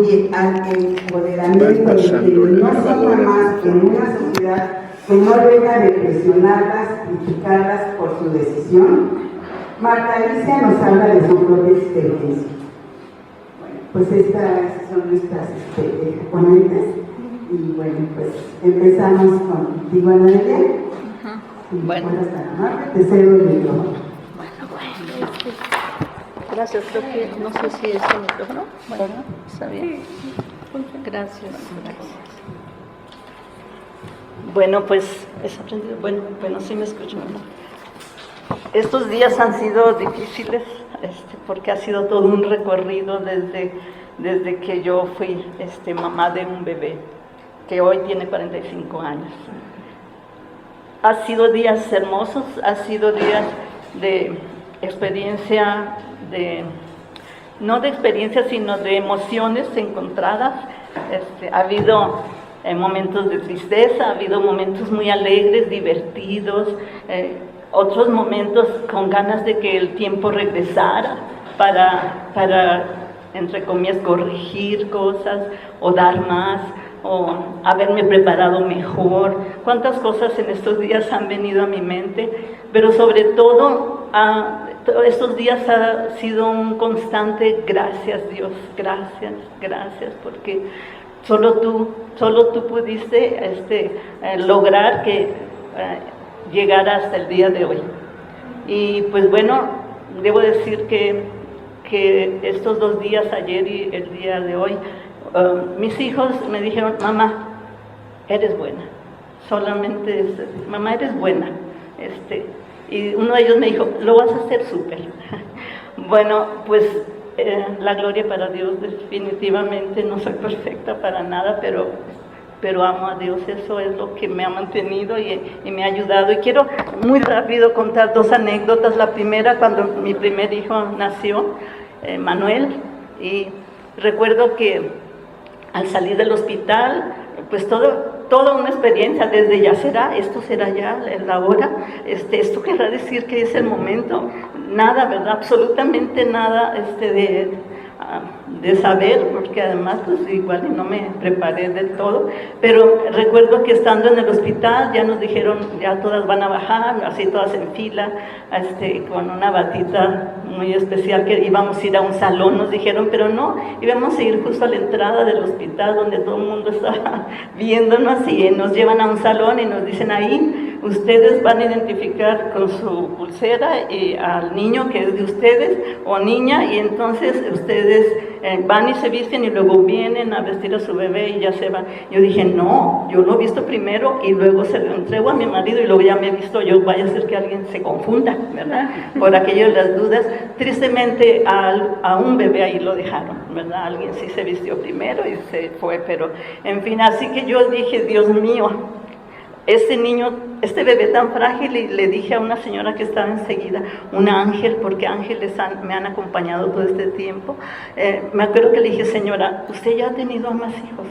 contribuye al empoderamiento de quienes no son mamás en una sociedad que no deja de presionarlas, criticarlas por su decisión. Marta Alicia nos habla de su propia experiencia. Bueno, pues estas son nuestras ponentes. Y bueno, pues empezamos contigo, Ana Delia. Bueno. Te cedo el micrófono. Bueno. Gracias, creo que no sé si es el micrófono. Bueno, está bien. Gracias. Bueno, pues es aprendido. Bueno, sí me escuchan, ¿no? Estos días han sido difíciles, porque ha sido todo un recorrido desde que yo fui mamá de un bebé, que hoy tiene 45 años. Ha sido días hermosos, ha sido días de experiencia, no de experiencia, sino de emociones encontradas. Ha habido momentos de tristeza, ha habido momentos muy alegres, divertidos, otros momentos con ganas de que el tiempo regresara para entre comillas, corregir cosas o dar más, o haberme preparado mejor. Cuántas cosas en estos días han venido a mi mente, pero sobre todo estos días ha sido un constante gracias Dios, gracias, porque solo tú pudiste lograr que llegara hasta el día de hoy. Y pues bueno, debo decir que estos 2 días, ayer y el día de hoy, mis hijos me dijeron: mamá, eres buena, solamente mamá, eres buena. Y uno de ellos me dijo: lo vas a hacer súper. Bueno, pues la gloria para Dios. Definitivamente no soy perfecta para nada, pero amo a Dios. Eso es lo que me ha mantenido y me ha ayudado. Y quiero muy rápido contar 2 anécdotas. La primera, cuando mi primer hijo nació, Manuel, y recuerdo que al salir del hospital, pues toda una experiencia, desde esto será ya la hora, esto querrá decir que es el momento, nada, ¿verdad? Absolutamente nada de saber, porque además pues igual no me preparé del todo, pero recuerdo que estando en el hospital ya nos dijeron: ya todas van a bajar, así todas en fila, con una batita muy especial, que íbamos a ir a un salón, nos dijeron, pero no, íbamos a ir justo a la entrada del hospital donde todo el mundo estaba viéndonos, y nos llevan a un salón y nos dicen: ahí ustedes van a identificar con su pulsera y al niño que es de ustedes o niña, y entonces ustedes van y se visten y luego vienen a vestir a su bebé y ya se van. Yo dije: no, yo lo he visto primero y luego se lo entrego a mi marido y luego ya me he visto yo, vaya a ser que alguien se confunda, ¿verdad? Por aquello de las dudas. Tristemente a un bebé ahí lo dejaron, ¿verdad? Alguien sí se vistió primero y se fue, pero en fin, así que yo dije: Dios mío, este bebé tan frágil. Y le dije a una señora que estaba enseguida, un ángel, porque ángeles me han acompañado todo este tiempo. Me acuerdo que le dije: señora, ¿usted ya ha tenido más hijos?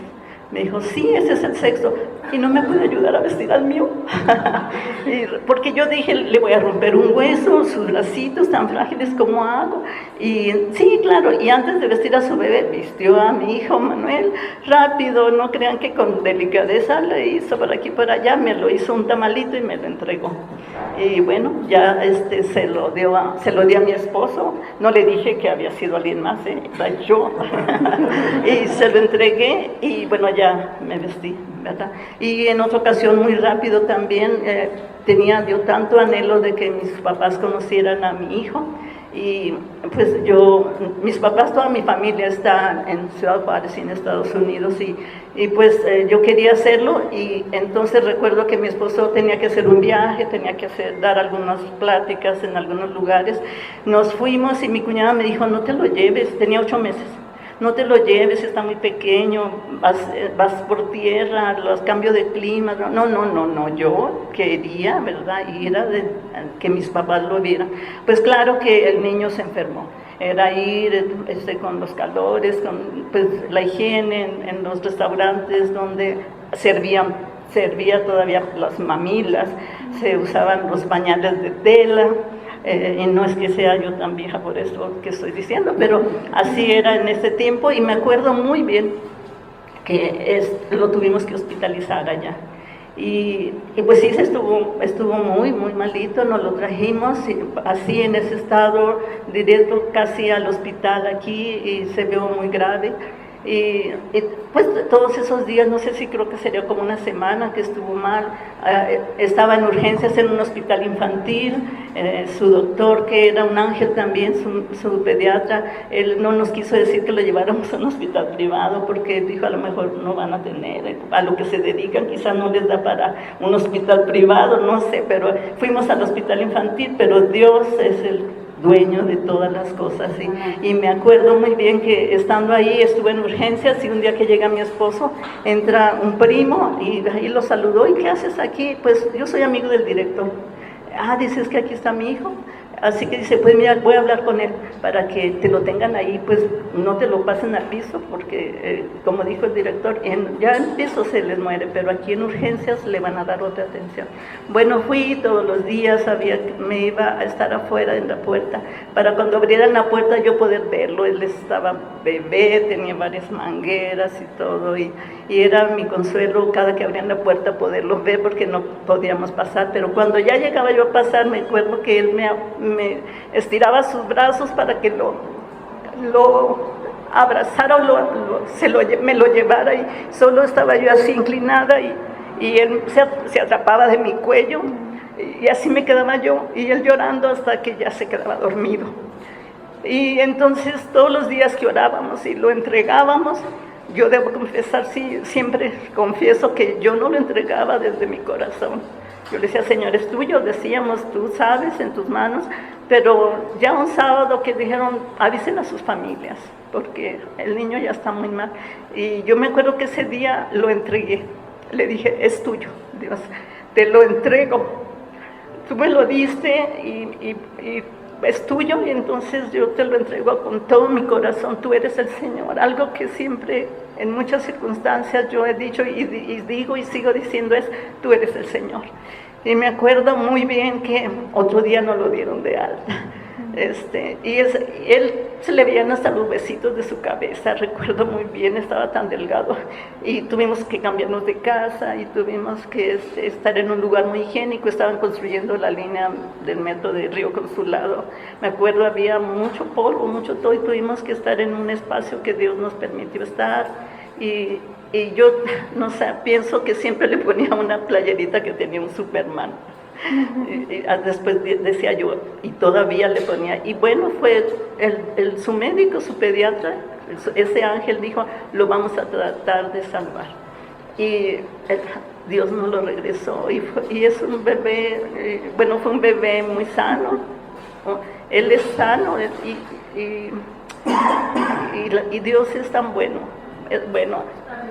Me dijo: sí, ese es el sexto. ¿Y no me puede ayudar a vestir al mío? Porque yo dije: le voy a romper un hueso, sus bracitos tan frágiles, ¿cómo hago? Y sí, claro, y antes de vestir a su bebé, vistió a mi hijo Manuel rápido, no crean que con delicadeza, le hizo por aquí por allá, me lo hizo un tamalito y me lo entregó. Y bueno, ya se lo di a mi esposo. No le dije que había sido alguien más, era yo. Y se lo entregué y bueno, ya me vestí, ¿verdad? Y en otra ocasión, muy rápido también, tenía yo tanto anhelo de que mis papás conocieran a mi hijo. Y pues mis papás, toda mi familia está en Ciudad Juárez, en Estados Unidos, y pues yo quería hacerlo. Y entonces recuerdo que mi esposo tenía que hacer un viaje, tenía que dar algunas pláticas en algunos lugares. Nos fuimos y mi cuñada me dijo: no te lo lleves, tenía 8 meses. No te lo lleves, está muy pequeño, vas por tierra, los cambios de clima. No, yo quería, ¿verdad? Y era que mis papás lo vieran. Pues claro que el niño se enfermó. Era ir con los calores, con pues, la higiene en los restaurantes donde servía todavía las mamilas, se usaban los pañales de tela. y no es que sea yo tan vieja por eso que estoy diciendo, pero así era en ese tiempo, y me acuerdo muy bien que lo tuvimos que hospitalizar allá. Y pues sí, estuvo muy, muy malito, nos lo trajimos así en ese estado, directo casi al hospital aquí, y se vio muy grave. Y pues todos esos días, no sé si creo que sería como una semana que estuvo mal, estaba en urgencias en un hospital infantil, su doctor, que era un ángel también, su pediatra, él no nos quiso decir que lo lleváramos a un hospital privado, porque dijo a lo mejor no van a tener, a lo que se dedican quizás no les da para un hospital privado, no sé, pero fuimos al hospital infantil, pero Dios es el dueño de todas las cosas, y me acuerdo muy bien que estando ahí estuve en urgencias, y un día que llega mi esposo, entra un primo y ahí lo saludó. ¿Y qué haces aquí? Pues yo soy amigo del director. Dices que aquí está mi hijo. Así que dice, pues mira, voy a hablar con él para que te lo tengan ahí, pues no te lo pasen al piso, porque como dijo el director, ya en el piso se les muere, pero aquí en urgencias le van a dar otra atención. Bueno, fui todos los días, sabía que me iba a estar afuera en la puerta, para cuando abrieran la puerta yo poder verlo. Él estaba bebé, tenía varias mangueras y todo, y era mi consuelo cada que abrían la puerta poderlo ver, porque no podíamos pasar. Pero cuando ya llegaba yo a pasar, me acuerdo que él me estiraba sus brazos para que lo abrazara o me lo llevara, y solo estaba yo así inclinada, y él se atrapaba de mi cuello, y así me quedaba yo, y él llorando hasta que ya se quedaba dormido. Y entonces todos los días que orábamos y lo entregábamos, yo debo confesar, sí, siempre confieso que yo no lo entregaba desde mi corazón. Yo le decía, Señor, es tuyo, decíamos, tú sabes, en tus manos. Pero ya un sábado que dijeron, avisen a sus familias, porque el niño ya está muy mal. Y yo me acuerdo que ese día lo entregué. Le dije, es tuyo, Dios, te lo entrego. Tú me lo diste y es tuyo, y entonces yo te lo entrego con todo mi corazón. Tú eres el Señor. Algo que siempre, en muchas circunstancias, yo he dicho y digo y sigo diciendo es, tú eres el Señor. Y me acuerdo muy bien que otro día no lo dieron de alta. Él se le veían hasta los huesitos de su cabeza, recuerdo muy bien, estaba tan delgado. Y tuvimos que cambiarnos de casa, y tuvimos que estar en un lugar muy higiénico. Estaban construyendo la línea del metro de Río Consulado. Me acuerdo, había mucho polvo, mucho todo, y tuvimos que estar en un espacio que Dios nos permitió estar. Y yo, no sé, pienso que siempre le ponía una playerita que tenía un Superman. Y después decía yo, y todavía le ponía. Y bueno, fue su médico, su pediatra, ese ángel dijo, lo vamos a tratar de salvar. Y Dios nos lo regresó, y es un bebé, bueno, fue un bebé muy sano. Él es sano, y Dios es tan bueno. Bueno,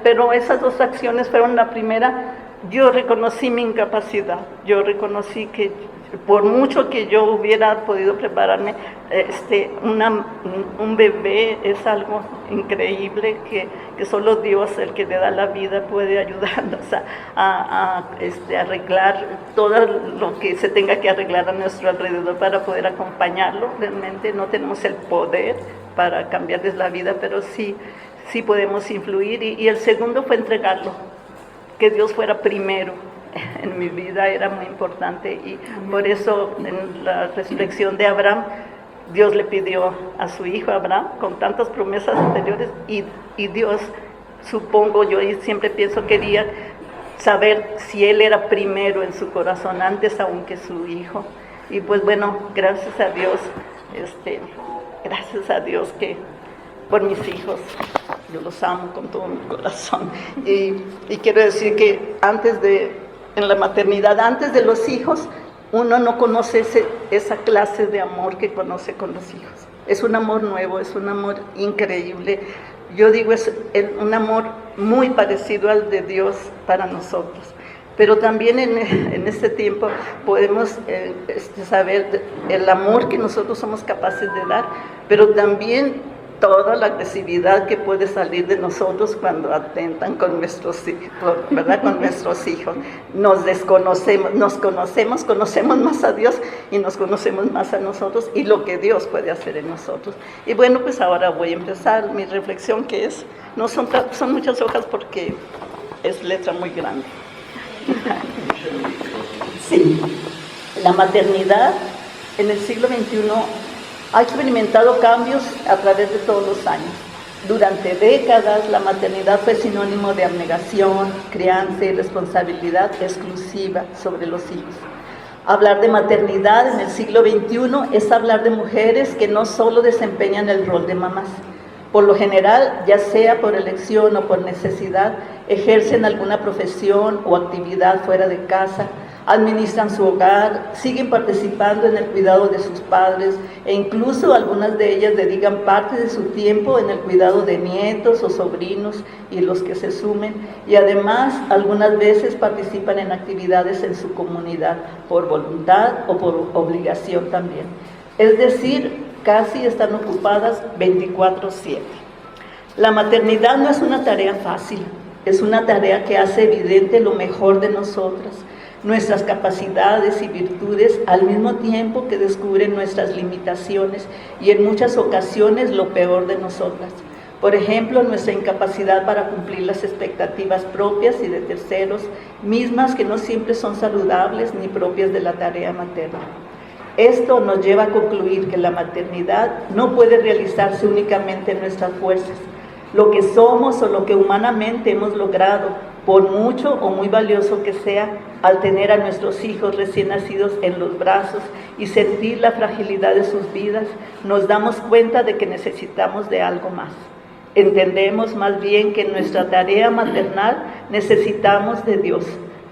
pero esas dos acciones fueron la primera. Yo reconocí mi incapacidad, yo reconocí que por mucho que yo hubiera podido prepararme, un bebé es algo increíble que solo Dios, el que le da la vida, puede ayudarnos a arreglar todo lo que se tenga que arreglar a nuestro alrededor para poder acompañarlo. Realmente no tenemos el poder para cambiarles la vida, pero sí podemos influir. Y el segundo fue entregarlo, que Dios fuera primero en mi vida, era muy importante. Y por eso en la resurrección de Abraham, Dios le pidió a su hijo Abraham, con tantas promesas anteriores, y Dios, supongo yo, y siempre pienso, quería saber si él era primero en su corazón, antes aún que su hijo. Y pues bueno, gracias a Dios que por mis hijos, yo los amo con todo mi corazón. Y quiero decir que en la maternidad, antes de los hijos, uno no conoce esa clase de amor que conoce con los hijos. Es un amor nuevo, es un amor increíble. Yo digo, es un amor muy parecido al de Dios para nosotros. Pero también en este tiempo podemos saber el amor que nosotros somos capaces de dar, pero también toda la agresividad que puede salir de nosotros cuando atentan con nuestros hijos, ¿verdad? Con nuestros hijos. Nos desconocemos, conocemos más a Dios y nos conocemos más a nosotros y lo que Dios puede hacer en nosotros. Y bueno, pues ahora voy a empezar mi reflexión, que es, no son muchas hojas porque es letra muy grande. Sí, la maternidad en el siglo XXI ha experimentado cambios a través de todos los años. Durante décadas, la maternidad fue sinónimo de abnegación, crianza y responsabilidad exclusiva sobre los hijos. Hablar de maternidad en el siglo XXI es hablar de mujeres que no solo desempeñan el rol de mamás. Por lo general, ya sea por elección o por necesidad, ejercen alguna profesión o actividad fuera de casa, administran su hogar, siguen participando en el cuidado de sus padres e incluso algunas de ellas dedican parte de su tiempo en el cuidado de nietos o sobrinos y los que se sumen, y además algunas veces participan en actividades en su comunidad por voluntad o por obligación también. Es decir, casi están ocupadas 24/7. La maternidad no es una tarea fácil, es una tarea que hace evidente lo mejor de nosotras, nuestras capacidades y virtudes, al mismo tiempo que descubren nuestras limitaciones y en muchas ocasiones lo peor de nosotras. Por ejemplo, nuestra incapacidad para cumplir las expectativas propias y de terceros, mismas que no siempre son saludables ni propias de la tarea materna. Esto nos lleva a concluir que la maternidad no puede realizarse únicamente en nuestras fuerzas. Lo que somos o lo que humanamente hemos logrado, por mucho o muy valioso que sea, al tener a nuestros hijos recién nacidos en los brazos y sentir la fragilidad de sus vidas, nos damos cuenta de que necesitamos de algo más. Entendemos más bien que en nuestra tarea maternal necesitamos de Dios,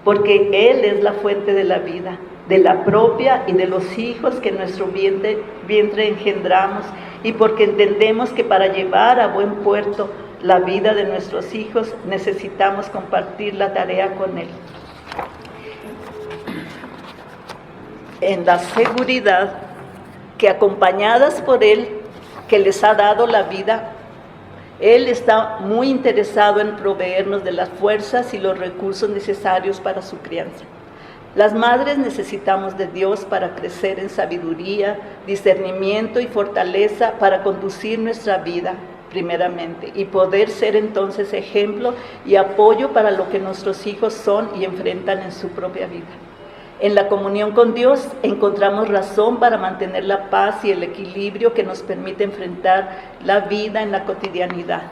porque Él es la fuente de la vida, de la propia y de los hijos que en nuestro vientre engendramos, y porque entendemos que para llevar a buen puerto la vida de nuestros hijos necesitamos compartir la tarea con Él. En la seguridad que, acompañadas por Él, que les ha dado la vida, Él está muy interesado en proveernos de las fuerzas y los recursos necesarios para su crianza. Las madres necesitamos de Dios para crecer en sabiduría, discernimiento y fortaleza para conducir nuestra vida, primeramente, y poder ser entonces ejemplo y apoyo para lo que nuestros hijos son y enfrentan en su propia vida. En la comunión con Dios encontramos razón para mantener la paz y el equilibrio que nos permite enfrentar la vida en la cotidianidad.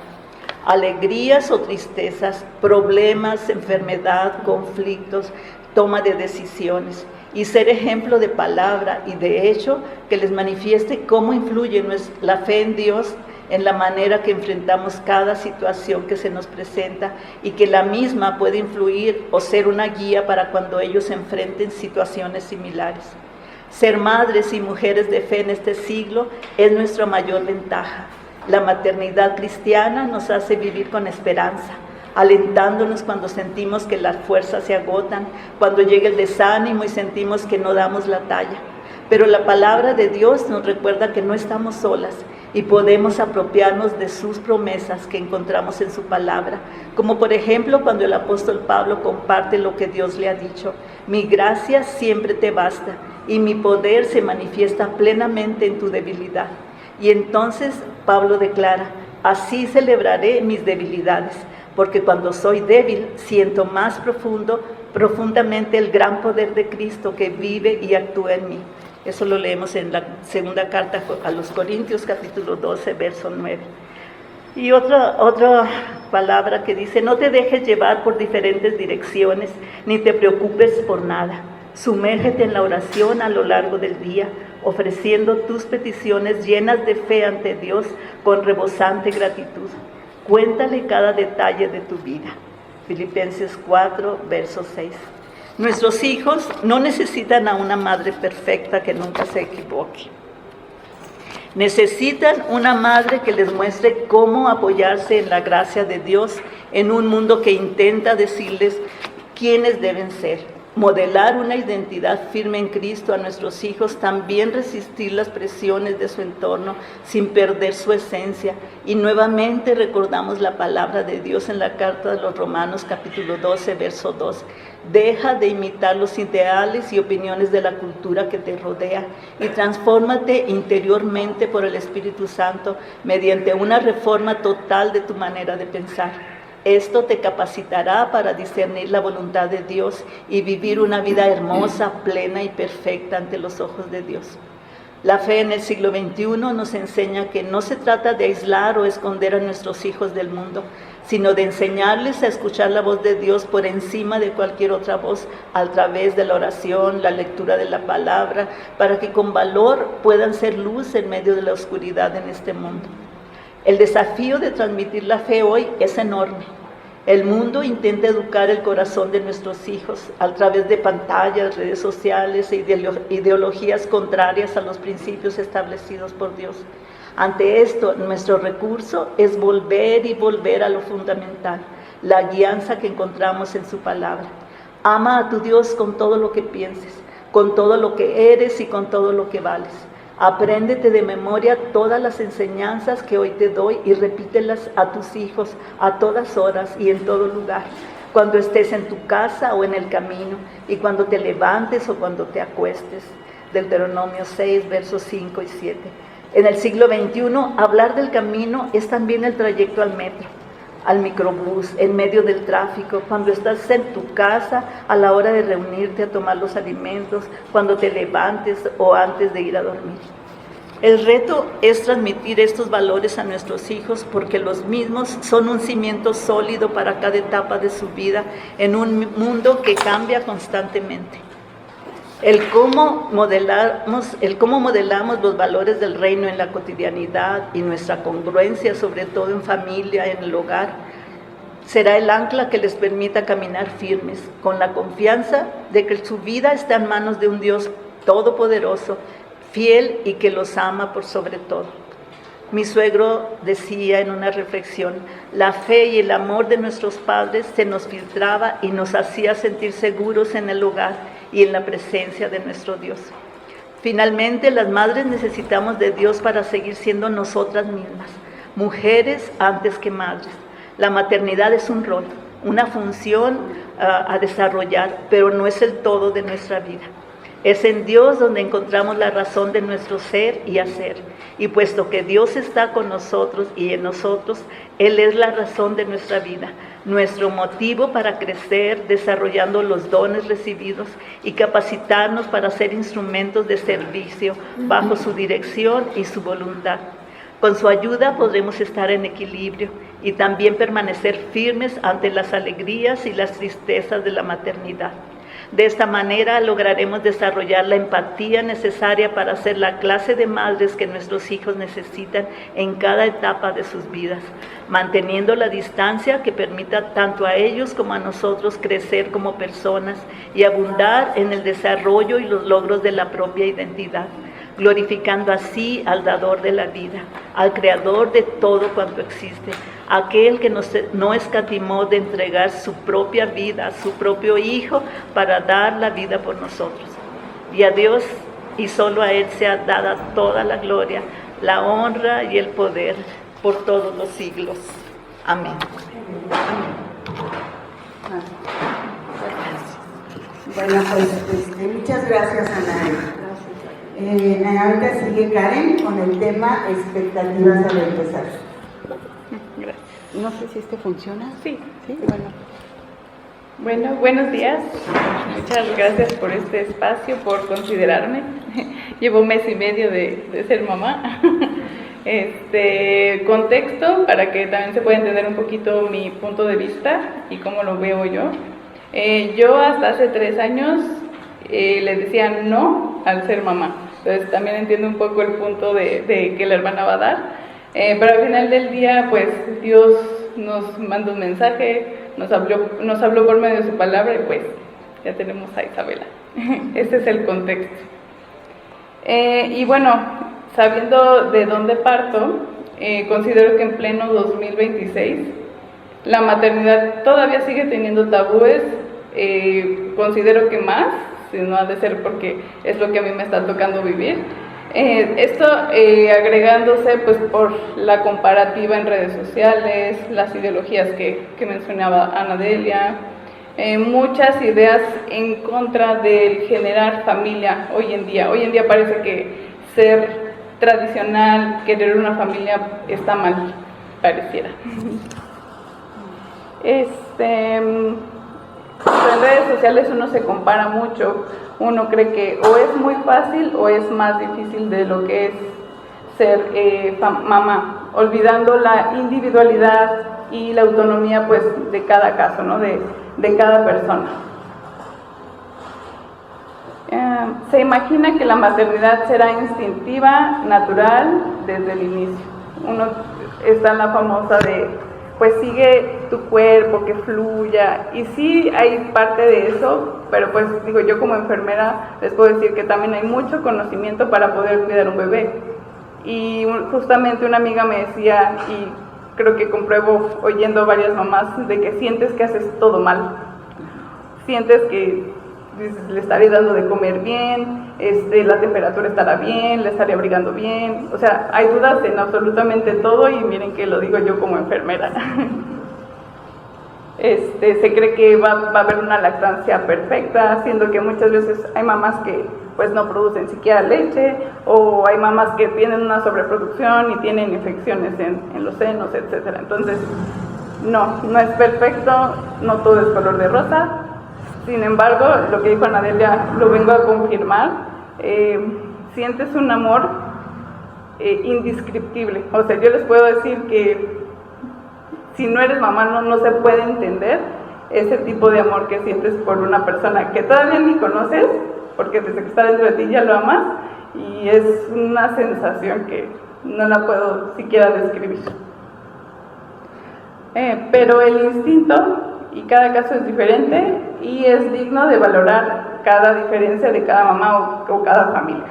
Alegrías o tristezas, problemas, enfermedad, conflictos, toma de decisiones, y ser ejemplo de palabra y de hecho que les manifieste cómo influye la fe en Dios en la manera que enfrentamos cada situación que se nos presenta, y que la misma puede influir o ser una guía para cuando ellos enfrenten situaciones similares. Ser madres y mujeres de fe en este siglo es nuestra mayor ventaja. La maternidad cristiana nos hace vivir con esperanza, alentándonos cuando sentimos que las fuerzas se agotan, cuando llega el desánimo y sentimos que no damos la talla. Pero la palabra de Dios nos recuerda que no estamos solas y podemos apropiarnos de sus promesas que encontramos en su palabra, como por ejemplo cuando el apóstol Pablo comparte lo que Dios le ha dicho: mi gracia siempre te basta y mi poder se manifiesta plenamente en tu debilidad. Y entonces Pablo declara: así celebraré mis debilidades, porque cuando soy débil siento más profundamente el gran poder de Cristo que vive y actúa en mí. Eso lo leemos en la segunda carta a los Corintios, capítulo 12, verso 9. Y otra palabra que dice: no te dejes llevar por diferentes direcciones, ni te preocupes por nada. Sumérgete en la oración a lo largo del día, ofreciendo tus peticiones llenas de fe ante Dios con rebosante gratitud. Cuéntale cada detalle de tu vida. Filipenses 4, verso 6. Nuestros hijos no necesitan a una madre perfecta que nunca se equivoque. Necesitan una madre que les muestre cómo apoyarse en la gracia de Dios en un mundo que intenta decirles quiénes deben ser. modelar una identidad firme en Cristo a nuestros hijos, también resistir las presiones de su entorno sin perder su esencia. Y nuevamente recordamos la palabra de Dios en la carta de los Romanos capítulo 12, verso 2. Deja de imitar los ideales y opiniones de la cultura que te rodea y transfórmate interiormente por el Espíritu Santo mediante una reforma total de tu manera de pensar. Esto te capacitará para discernir la voluntad de Dios y vivir una vida hermosa, plena y perfecta ante los ojos de Dios. La fe en el siglo XXI nos enseña que no se trata de aislar o esconder a nuestros hijos del mundo, sino de enseñarles a escuchar la voz de Dios por encima de cualquier otra voz, a través de la oración, la lectura de la palabra, para que con valor puedan ser luz en medio de la oscuridad en este mundo. El desafío de transmitir la fe hoy es enorme. El mundo intenta educar el corazón de nuestros hijos a través de pantallas, redes sociales e ideologías contrarias a los principios establecidos por Dios. Ante esto, nuestro recurso es volver a lo fundamental, la guianza que encontramos en su palabra. Ama a tu Dios con todo lo que pienses, con todo lo que eres y con todo lo que vales. Apréndete de memoria todas las enseñanzas que hoy te doy y repítelas a tus hijos a todas horas y en todo lugar, cuando estés en tu casa o en el camino, y cuando te levantes o cuando te acuestes. Deuteronomio 6, versos 5 y 7. En el siglo XXI, hablar del camino es también el trayecto al metro, al microbús, en medio del tráfico, cuando estás en tu casa, a la hora de reunirte a tomar los alimentos, cuando te levantes o antes de ir a dormir. El reto es transmitir estos valores a nuestros hijos porque los mismos son un cimiento sólido para cada etapa de su vida en un mundo que cambia constantemente. El cómo modelamos los valores del reino en la cotidianidad y nuestra congruencia, sobre todo en familia, en el hogar, será el ancla que les permita caminar firmes, con la confianza de que su vida está en manos de un Dios todopoderoso, fiel y que los ama por sobre todo. Mi suegro decía en una reflexión: la fe y el amor de nuestros padres se nos filtraba y nos hacía sentir seguros en el hogar y en la presencia de nuestro Dios. Finalmente, las madres necesitamos de Dios para seguir siendo nosotras mismas, mujeres antes que madres. La maternidad es un rol, una función a desarrollar, pero no es el todo de nuestra vida. Es en Dios donde encontramos la razón de nuestro ser y hacer. Y puesto que Dios está con nosotros y en nosotros, Él es la razón de nuestra vida, nuestro motivo para crecer, desarrollando los dones recibidos y capacitarnos para ser instrumentos de servicio bajo su dirección y su voluntad. Con su ayuda podremos estar en equilibrio y también permanecer firmes ante las alegrías y las tristezas de la maternidad. De esta manera lograremos desarrollar la empatía necesaria para ser la clase de madres que nuestros hijos necesitan en cada etapa de sus vidas, manteniendo la distancia que permita tanto a ellos como a nosotros crecer como personas y abundar en el desarrollo y los logros de la propia identidad, glorificando así al dador de la vida, al creador de todo cuanto existe, aquel que no escatimó de entregar su propia vida, su propio Hijo, para dar la vida por nosotros. Y a Dios, y solo a Él, sea dada toda la gloria, la honra y el poder por todos los siglos. Amén. Bueno, pues muchas gracias, Ana. Ahorita sigue Karen con el tema expectativas al empezar. Gracias. No sé si este funciona. Sí. Sí, Bueno, buenos días. Muchas gracias por este espacio, por considerarme. Llevo un mes y medio de ser mamá. Contexto para que también se pueda entender un poquito mi punto de vista y cómo lo veo yo. Yo hasta hace 3 años le decía no al ser mamá. Entonces también entiendo un poco el punto de que la hermana va a dar. Pero al final del día, pues Dios nos manda un mensaje, nos habló por medio de su palabra y pues ya tenemos a Isabela. Este es el contexto. Y bueno, sabiendo de dónde parto, considero que en pleno 2026 la maternidad todavía sigue teniendo tabúes, considero que más, si no ha de ser porque es lo que a mí me está tocando vivir. Esto agregándose pues por la comparativa en redes sociales, las ideologías que mencionaba Ana Delia, muchas ideas en contra del generar familia hoy en día. Hoy en día parece que ser tradicional, querer una familia está mal, pareciera. En redes sociales uno se compara mucho, uno cree que o es muy fácil o es más difícil de lo que es ser mamá, olvidando la individualidad y la autonomía pues de cada caso, ¿no? de cada persona. Se imagina que la maternidad será instintiva, natural, desde el inicio. Uno está en la famosa de, pues sigue tu cuerpo, que fluya, y sí hay parte de eso, pero pues digo, yo como enfermera les puedo decir que también hay mucho conocimiento para poder cuidar un bebé. Y justamente una amiga me decía, y creo que compruebo oyendo a varias mamás, de que sientes que haces todo mal, sientes que le estaré dando de comer bien, la temperatura estará bien, le estaré abrigando bien, o sea, hay dudas en absolutamente todo, y miren que lo digo yo como enfermera. Se cree que va a haber una lactancia perfecta, siendo que muchas veces hay mamás que pues no producen siquiera leche, o hay mamás que tienen una sobreproducción y tienen infecciones en los senos, etcétera. Entonces, no es perfecto, no todo es color de rosa. Sin embargo, lo que dijo Ana Delia lo vengo a confirmar. Sientes un amor indescriptible. O sea, yo les puedo decir que si no eres mamá no se puede entender ese tipo de amor que sientes por una persona que todavía ni conoces, porque desde que está dentro de ti ya lo amas, y es una sensación que no la puedo siquiera describir. Pero el instinto y cada caso es diferente y es digno de valorar cada diferencia de cada mamá o cada familia.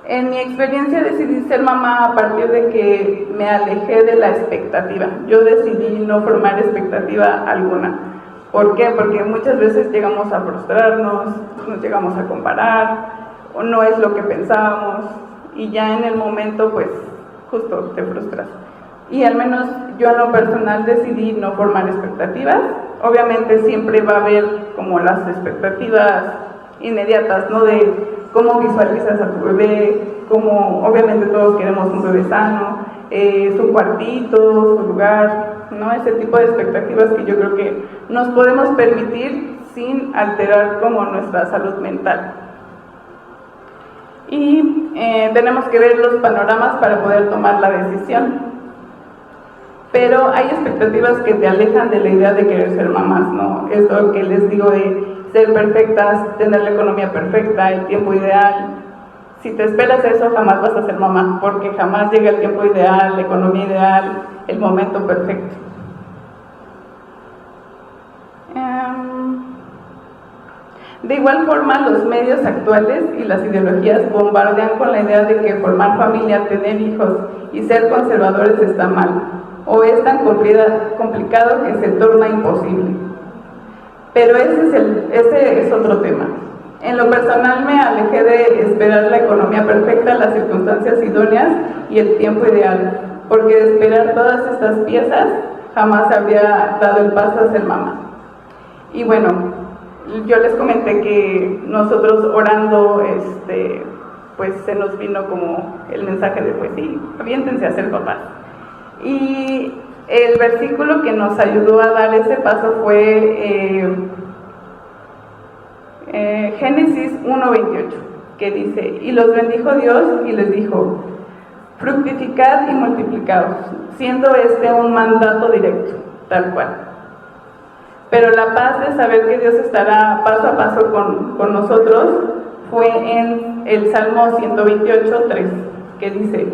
En mi experiencia decidí ser mamá a partir de que me alejé de la expectativa. Yo decidí no formar expectativa alguna. ¿Por qué? Porque muchas veces llegamos a frustrarnos, nos llegamos a comparar, o no es lo que pensábamos, y ya en el momento pues justo te frustras. Y al menos yo en lo personal decidí no formar expectativas. Obviamente siempre va a haber como las expectativas inmediatas, ¿no? De cómo visualizas a tu bebé, como obviamente todos queremos un bebé sano, su cuartito, su lugar, ¿no? Ese tipo de expectativas que yo creo que nos podemos permitir sin alterar como nuestra salud mental. Y tenemos que ver los panoramas para poder tomar la decisión. Pero hay expectativas que te alejan de la idea de querer ser mamás, ¿no? Esto que les digo de ser perfectas, tener la economía perfecta, el tiempo ideal. Si te esperas eso, jamás vas a ser mamá, porque jamás llega el tiempo ideal, la economía ideal, el momento perfecto. De igual forma, los medios actuales y las ideologías bombardean con la idea de que formar familia, tener hijos y ser conservadores está mal, o es tan complicado que se torna imposible. Pero ese es otro tema. En lo personal me alejé de esperar la economía perfecta, las circunstancias idóneas y el tiempo ideal, porque de esperar todas estas piezas jamás había dado el paso a ser mamá. Y bueno, yo les comenté que nosotros orando, pues se nos vino como el mensaje de pues sí, aviéntense a ser papás. Y el versículo que nos ayudó a dar ese paso fue Génesis 1:28, que dice: y los bendijo Dios y les dijo, fructificad y multiplicaos, siendo este un mandato directo, tal cual. Pero la paz de saber que Dios estará paso a paso con nosotros fue en el Salmo 128:3, que dice: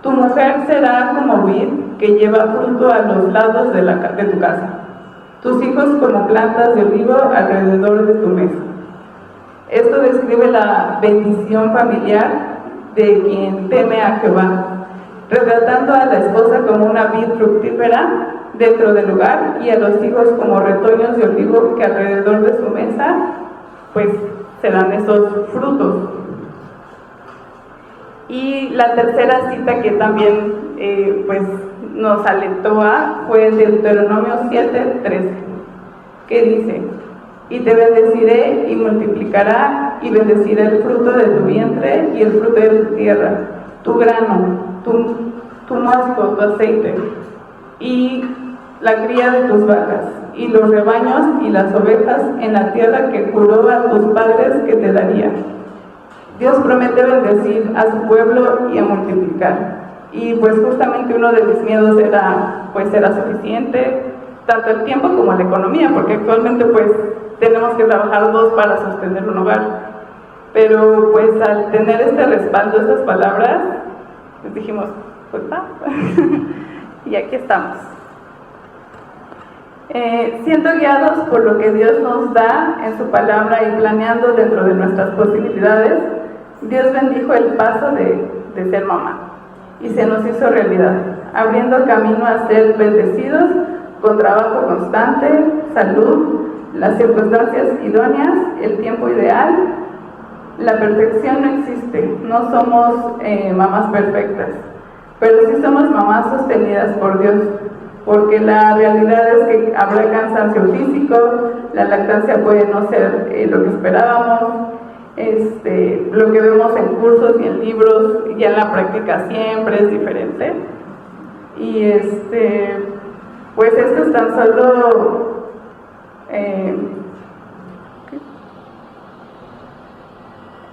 tu mujer será como vid que lleva fruto a los lados de tu casa, tus hijos como plantas de olivo alrededor de tu mesa. Esto describe la bendición familiar de quien teme a Jehová, retratando a la esposa como una vid fructífera dentro del lugar y a los hijos como retoños de olivo que alrededor de su mesa pues serán esos frutos. Y la tercera cita que también pues nos alentó fue Deuteronomio 7:13, que dice: y te bendeciré y multiplicará y bendeciré el fruto de tu vientre y el fruto de tu tierra, tu grano, tu mosto, tu aceite y la cría de tus vacas y los rebaños y las ovejas en la tierra que juró a tus padres que te daría. Dios promete bendecir a su pueblo y a multiplicar. Y pues justamente uno de mis miedos era suficiente, tanto el tiempo como la economía, porque actualmente pues tenemos que trabajar dos para sostener un hogar. Pero pues al tener este respaldo, estas palabras, pues dijimos, pues va, y aquí estamos. Siendo guiados por lo que Dios nos da en su palabra y planeando dentro de nuestras posibilidades, Dios bendijo el paso de ser mamá y se nos hizo realidad, abriendo camino a ser bendecidos con trabajo constante, salud, las circunstancias idóneas, el tiempo ideal. La perfección no existe, no somos mamás perfectas, pero sí somos mamás sostenidas por Dios, porque la realidad es que habrá cansancio físico, la lactancia puede no ser lo que esperábamos, lo que vemos en cursos y en libros, ya en la práctica siempre es diferente. Y pues esto es tan solo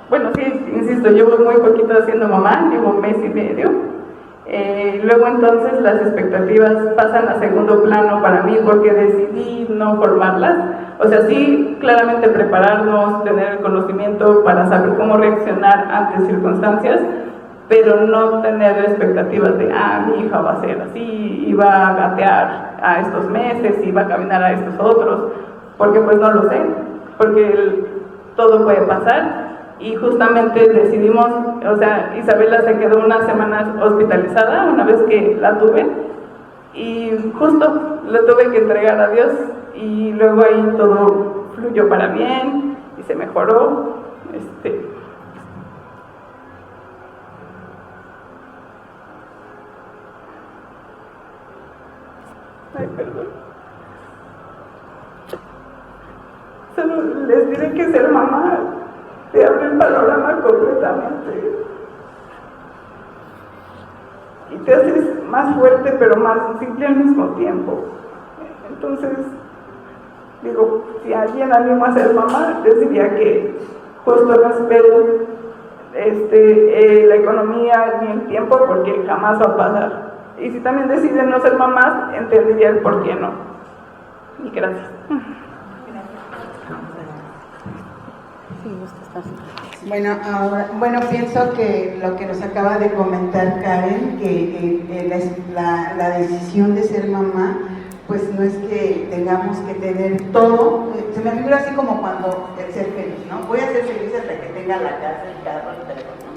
bueno, sí, insisto, llevo muy poquito siendo mamá, llevo un mes y medio. Luego entonces las expectativas pasan a segundo plano para mí porque decidí no formarlas. O sea, sí, claramente prepararnos, tener el conocimiento para saber cómo reaccionar ante circunstancias, pero no tener expectativas de, mi hija va a ser así, y va a gatear a estos meses, y va a caminar a estos otros, porque pues no lo sé, porque todo puede pasar. Y justamente decidimos, o sea, Isabela se quedó unas semanas hospitalizada una vez que la tuve, y justo lo tuve que entregar a Dios, y luego ahí todo fluyó para bien y se mejoró. Ay, perdón. Solo les diré que ser mamá te abre el panorama completamente y te haces más fuerte pero más simple al mismo tiempo. Entonces digo, si alguien anima a ser mamá, les diría que justo no esperen la economía ni el tiempo, porque jamás va a pasar. Y si también deciden no ser mamás, entendería el por qué no. Y gracias. Bueno, pienso que lo que nos acaba de comentar Karen, que la decisión de ser mamá, pues no es que tengamos que tener todo. Se me figura así como cuando el ser feliz, ¿no? Voy a ser feliz hasta que tenga la casa, el carro, el teléfono.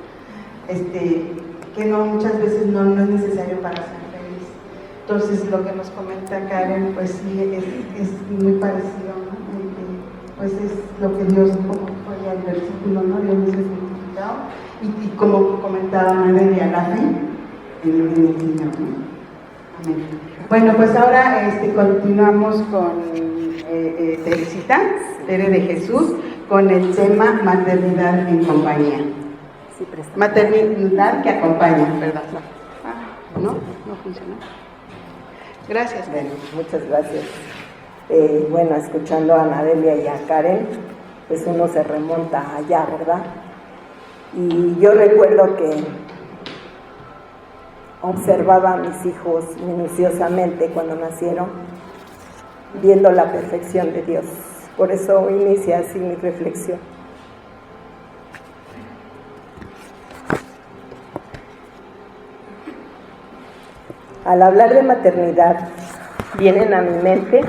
Que no, muchas veces no es necesario para ser feliz. Entonces, lo que nos comenta Karen, pues sí, es muy parecido, ¿no? Pues es lo que Dios, como fue el versículo, ¿no? Dios nos ha santificado, y como comentaba María, la fe en el Señor, ¿no? Amén. Bueno, pues ahora continuamos con Teresita, Tere de Jesús, con el tema maternidad en compañía. Sí, presta. Maternidad que acompaña, perdón. ¿No? No funcionó. Gracias. Bueno, muchas gracias. Bueno, escuchando a Anadelia y a Karen, pues uno se remonta allá, ¿verdad? Y yo recuerdo que observaba a mis hijos minuciosamente cuando nacieron, viendo la perfección de Dios. Por eso inicia así mi reflexión. Al hablar de maternidad, vienen a mi mente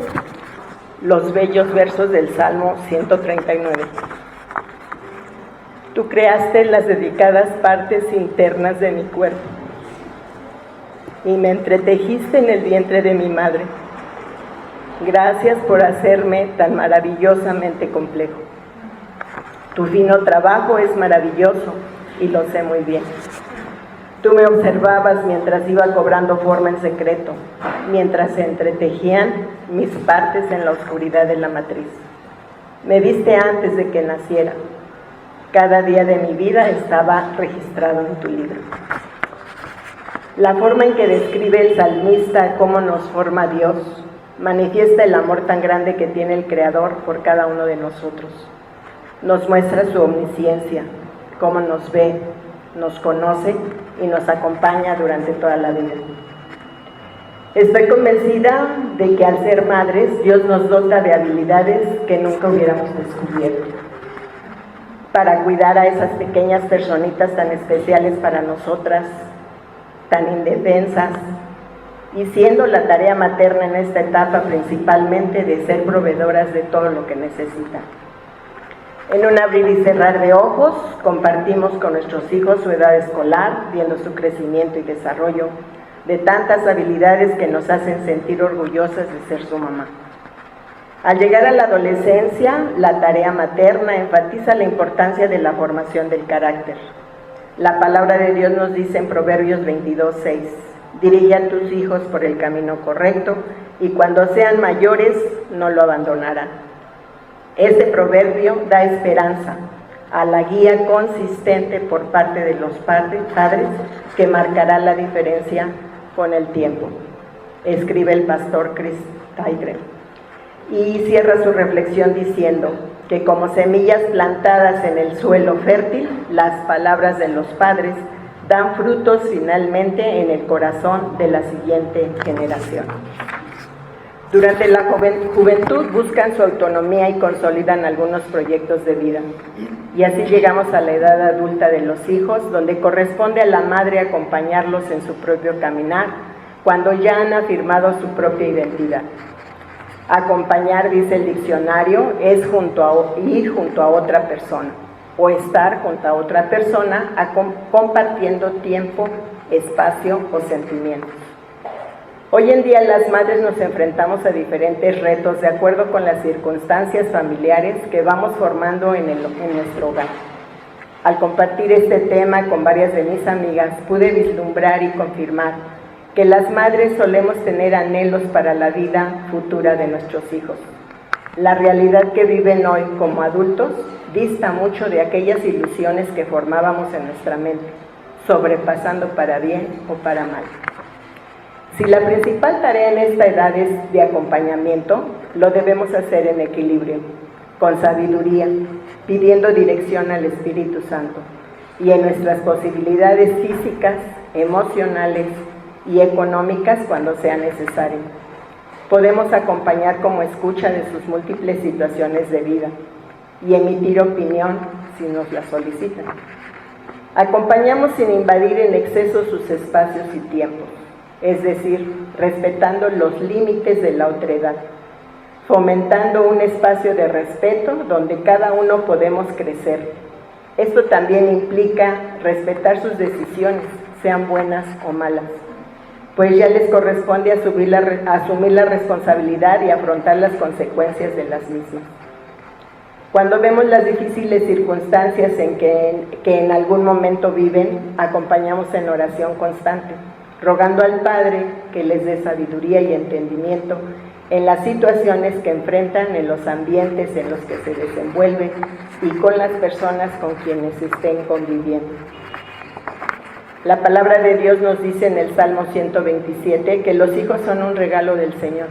los bellos versos del Salmo 139. Tú creaste las dedicadas partes internas de mi cuerpo y me entretejiste en el vientre de mi madre. Gracias por hacerme tan maravillosamente complejo. Tu fino trabajo es maravilloso y lo sé muy bien. Tú me observabas mientras iba cobrando forma en secreto, mientras se entretejían mis partes en la oscuridad de la matriz. Me viste antes de que naciera. Cada día de mi vida estaba registrado en tu libro. La forma en que describe el salmista cómo nos forma Dios manifiesta el amor tan grande que tiene el Creador por cada uno de nosotros. Nos muestra su omnisciencia, cómo nos ve, nos conoce y nos acompaña durante toda la vida. Estoy convencida de que al ser madres, Dios nos dota de habilidades que nunca hubiéramos descubierto, para cuidar a esas pequeñas personitas tan especiales para nosotras, tan indefensas, y siendo la tarea materna en esta etapa principalmente de ser proveedoras de todo lo que necesitan. En un abrir y cerrar de ojos, compartimos con nuestros hijos su edad escolar, viendo su crecimiento y desarrollo, de tantas habilidades que nos hacen sentir orgullosas de ser su mamá. Al llegar a la adolescencia, la tarea materna enfatiza la importancia de la formación del carácter. La palabra de Dios nos dice en Proverbios 22:6, dirige a tus hijos por el camino correcto y cuando sean mayores no lo abandonarán. Este proverbio da esperanza a la guía consistente por parte de los padres que marcará la diferencia con el tiempo, escribe el pastor Chris Tigre. Y cierra su reflexión diciendo que como semillas plantadas en el suelo fértil, las palabras de los padres dan frutos finalmente en el corazón de la siguiente generación. Durante la juventud buscan su autonomía y consolidan algunos proyectos de vida. Y así llegamos a la edad adulta de los hijos, donde corresponde a la madre acompañarlos en su propio caminar, cuando ya han afirmado su propia identidad. Acompañar, dice el diccionario, es ir junto a otra persona, o estar junto a otra persona compartiendo tiempo, espacio o sentimientos. Hoy en día las madres nos enfrentamos a diferentes retos de acuerdo con las circunstancias familiares que vamos formando en nuestro hogar. Al compartir este tema con varias de mis amigas, pude vislumbrar y confirmar que las madres solemos tener anhelos para la vida futura de nuestros hijos. La realidad que viven hoy como adultos dista mucho de aquellas ilusiones que formábamos en nuestra mente, sobrepasando para bien o para mal. Si la principal tarea en esta edad es de acompañamiento, lo debemos hacer en equilibrio, con sabiduría, pidiendo dirección al Espíritu Santo y en nuestras posibilidades físicas, emocionales y económicas cuando sea necesario. Podemos acompañar como escucha de sus múltiples situaciones de vida y emitir opinión si nos la solicitan. Acompañamos sin invadir en exceso sus espacios y tiempos, es decir, respetando los límites de la otredad, fomentando un espacio de respeto donde cada uno podemos crecer. Esto también implica respetar sus decisiones, sean buenas o malas, pues ya les corresponde asumir la responsabilidad y afrontar las consecuencias de las mismas. Cuando vemos las difíciles circunstancias en que en algún momento viven, acompañamos en oración constante, rogando al Padre que les dé sabiduría y entendimiento en las situaciones que enfrentan, en los ambientes en los que se desenvuelven y con las personas con quienes estén conviviendo. La palabra de Dios nos dice en el Salmo 127 que los hijos son un regalo del Señor,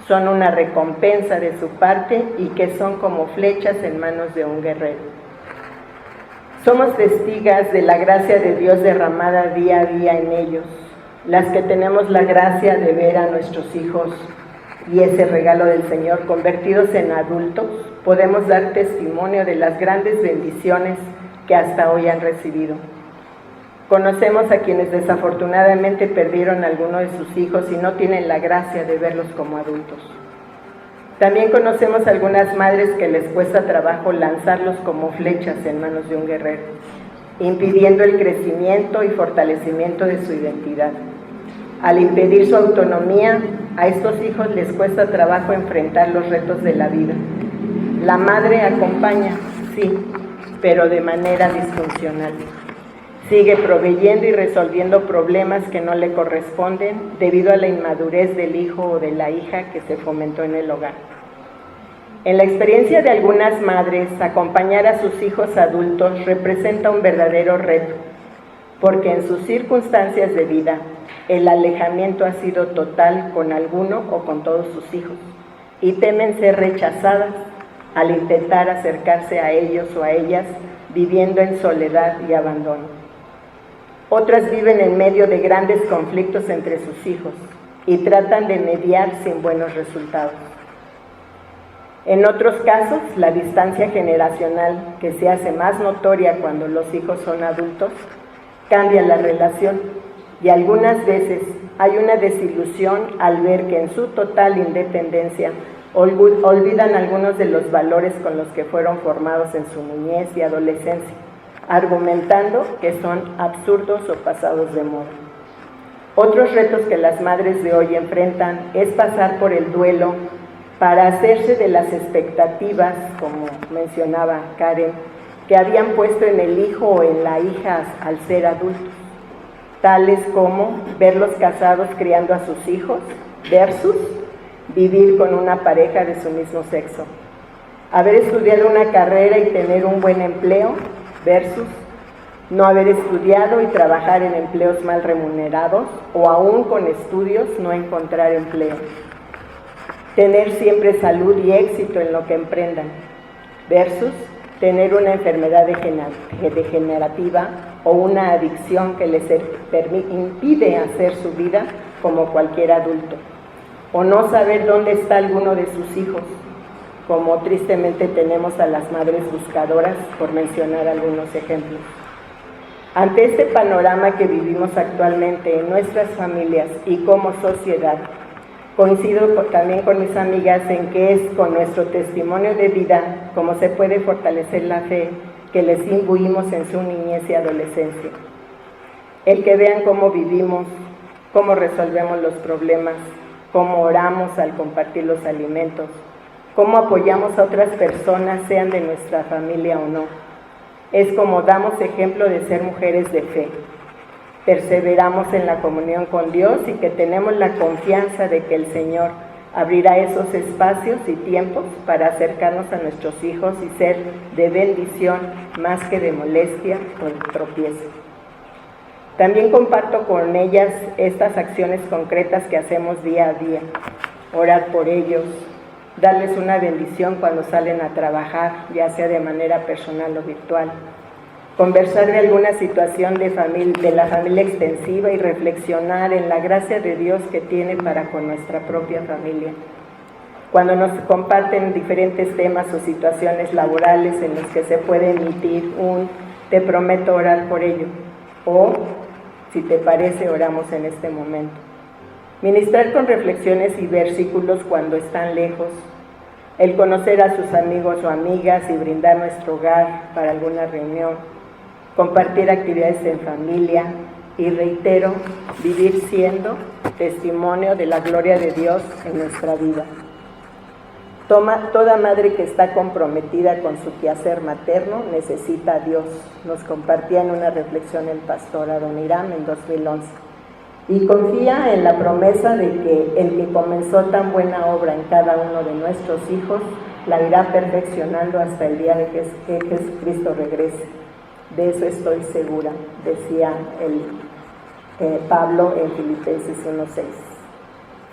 son una recompensa de su parte y que son como flechas en manos de un guerrero. Somos testigas de la gracia de Dios derramada día a día en ellos, las que tenemos la gracia de ver a nuestros hijos y ese regalo del Señor convertidos en adultos, podemos dar testimonio de las grandes bendiciones que hasta hoy han recibido. Conocemos a quienes desafortunadamente perdieron a alguno de sus hijos y no tienen la gracia de verlos como adultos. También conocemos a algunas madres que les cuesta trabajo lanzarlos como flechas en manos de un guerrero, impidiendo el crecimiento y fortalecimiento de su identidad. Al impedir su autonomía, a estos hijos les cuesta trabajo enfrentar los retos de la vida. La madre acompaña, sí, pero de manera disfuncional. Sigue proveyendo y resolviendo problemas que no le corresponden debido a la inmadurez del hijo o de la hija que se fomentó en el hogar. En la experiencia de algunas madres, acompañar a sus hijos adultos representa un verdadero reto, porque en sus circunstancias de vida, el alejamiento ha sido total con alguno o con todos sus hijos, y temen ser rechazadas al intentar acercarse a ellos o a ellas, viviendo en soledad y abandono. Otras viven en medio de grandes conflictos entre sus hijos y tratan de mediar sin buenos resultados. En otros casos, la distancia generacional, que se hace más notoria cuando los hijos son adultos, cambia la relación y algunas veces hay una desilusión al ver que en su total independencia olvidan algunos de los valores con los que fueron formados en su niñez y adolescencia, argumentando que son absurdos o pasados de moda. Otros retos que las madres de hoy enfrentan es pasar por el duelo para hacerse de las expectativas, como mencionaba Karen, que habían puesto en el hijo o en la hija al ser adultos, tales como verlos casados criando a sus hijos versus vivir con una pareja de su mismo sexo, haber estudiado una carrera y tener un buen empleo versus no haber estudiado y trabajar en empleos mal remunerados o aún con estudios no encontrar empleo. Tener siempre salud y éxito en lo que emprendan versus tener una enfermedad degenerativa o una adicción que les impide hacer su vida como cualquier adulto, o no saber dónde está alguno de sus hijos, como tristemente tenemos a las madres buscadoras, por mencionar algunos ejemplos. Ante este panorama que vivimos actualmente en nuestras familias y como sociedad, coincido también con mis amigas en que es con nuestro testimonio de vida como se puede fortalecer la fe que les imbuimos en su niñez y adolescencia. El que vean cómo vivimos, cómo resolvemos los problemas, cómo oramos al compartir los alimentos, cómo apoyamos a otras personas, sean de nuestra familia o no. Es como damos ejemplo de ser mujeres de fe. Perseveramos en la comunión con Dios y que tenemos la confianza de que el Señor abrirá esos espacios y tiempos para acercarnos a nuestros hijos y ser de bendición más que de molestia o de tropiezo. También comparto con ellas estas acciones concretas que hacemos día a día: orar por ellos, darles una bendición cuando salen a trabajar, ya sea de manera personal o virtual, conversar de alguna situación de la familia extensiva y reflexionar en la gracia de Dios que tiene para con nuestra propia familia. Cuando nos comparten diferentes temas o situaciones laborales en los que se puede emitir te prometo orar por ello, o si te parece, oramos en este momento. Ministrar con reflexiones y versículos cuando están lejos, el conocer a sus amigos o amigas y brindar nuestro hogar para alguna reunión, compartir actividades en familia y, reitero, vivir siendo testimonio de la gloria de Dios en nuestra vida. Toda madre que está comprometida con su quehacer materno necesita a Dios, nos compartía en una reflexión el pastor Adoniram en 2011, y confía en la promesa de que el que comenzó tan buena obra en cada uno de nuestros hijos la irá perfeccionando hasta el día de que Jesucristo regrese. De eso estoy segura, decía Pablo en Filipenses 1:6.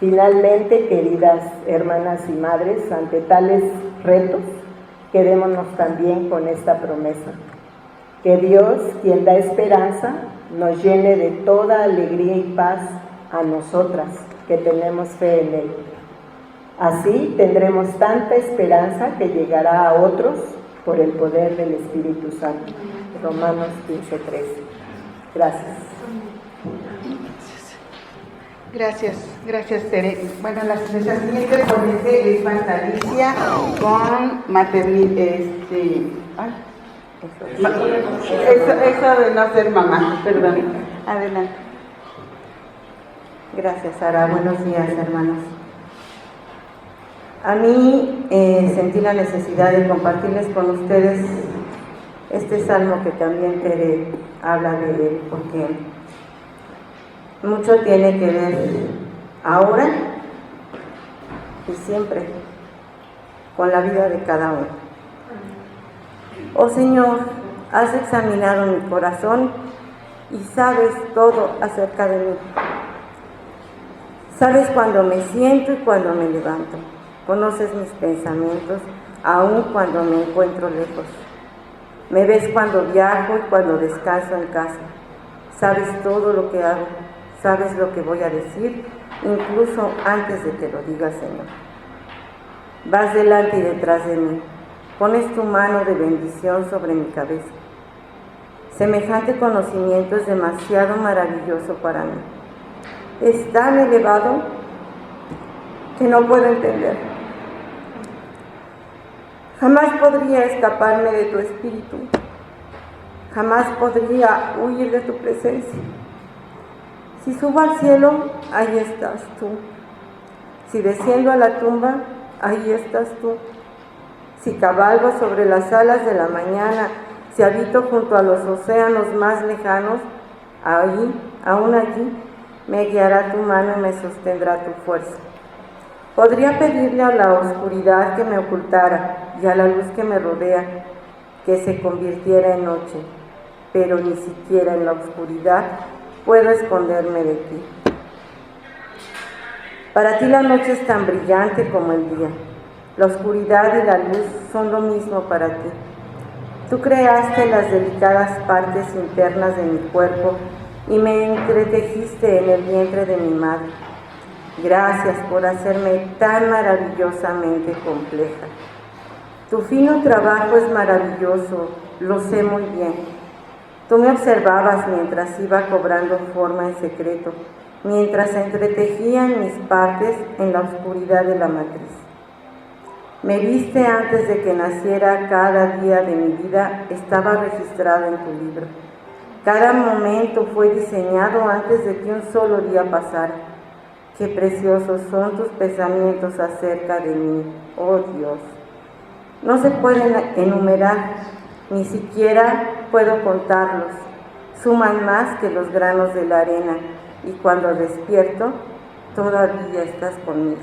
Finalmente, queridas hermanas y madres, ante tales retos, quedémonos también con esta promesa: que Dios, quien da esperanza, nos llene de toda alegría y paz a nosotras, que tenemos fe en Él. Así tendremos tanta esperanza que llegará a otros por el poder del Espíritu Santo. Romanos 15:13. Gracias. Gracias Tere. Bueno, nuestra siguiente ponente es Marta Alicia con maternidad, eso de no ser mamá, perdón. Adelante. Gracias, Sara. Buenos días, hermanos. A mí sentí la necesidad de compartirles con ustedes este salmo que también Tere habla de él, porque mucho tiene que ver ahora y siempre con la vida de cada uno. Oh Señor, has examinado mi corazón y sabes todo acerca de mí. Sabes cuando me siento y cuando me levanto. Conoces mis pensamientos, aun cuando me encuentro lejos. Me ves cuando viajo y cuando descanso en casa. Sabes todo lo que hago, sabes lo que voy a decir, incluso antes de que lo diga, Señor. Vas delante y detrás de mí. Pones tu mano de bendición sobre mi cabeza. Semejante conocimiento es demasiado maravilloso para mí. Es tan elevado que no puedo entender. Jamás podría escaparme de tu espíritu. Jamás podría huir de tu presencia. Si subo al cielo, ahí estás tú. Si desciendo a la tumba, ahí estás tú. Si cabalgo sobre las alas de la mañana, si habito junto a los océanos más lejanos, aún allí, me guiará tu mano y me sostendrá tu fuerza. Podría pedirle a la oscuridad que me ocultara y a la luz que me rodea que se convirtiera en noche, pero ni siquiera en la oscuridad puedo esconderme de ti. Para ti la noche es tan brillante como el día. La oscuridad y la luz son lo mismo para ti. Tú creaste las delicadas partes internas de mi cuerpo y me entretejiste en el vientre de mi madre. Gracias por hacerme tan maravillosamente compleja. Tu fino trabajo es maravilloso, lo sé muy bien. Tú me observabas mientras iba cobrando forma en secreto, mientras entretejían mis partes en la oscuridad de la matriz. Me viste antes de que naciera. Cada día de mi vida estaba registrado en tu libro. Cada momento fue diseñado antes de que un solo día pasara. Qué preciosos son tus pensamientos acerca de mí, oh Dios. No se pueden enumerar, ni siquiera puedo contarlos. Suman más que los granos de la arena, y cuando despierto, todavía estás conmigo.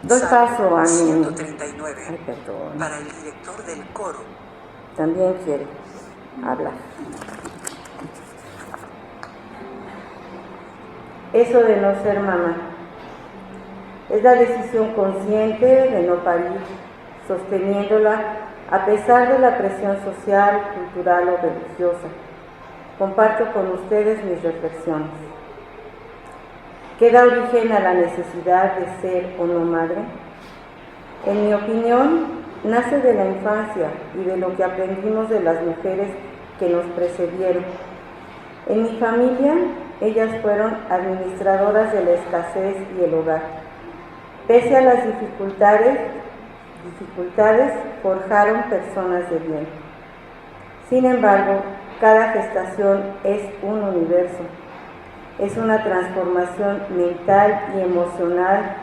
Doy paso a mi... 139. Ay, perdón. Para el director del coro. También quiere hablar. Eso de no ser mamá es la decisión consciente de no parir, sosteniéndola a pesar de la presión social, cultural o religiosa. Comparto con ustedes mis reflexiones. ¿Qué da origen a la necesidad de ser o no madre? En mi opinión, nace de la infancia y de lo que aprendimos de las mujeres que nos precedieron. En mi familia, ellas fueron administradoras de la escasez y el hogar. Pese a las dificultades forjaron personas de bien. Sin embargo, cada gestación es un universo. Es una transformación mental y emocional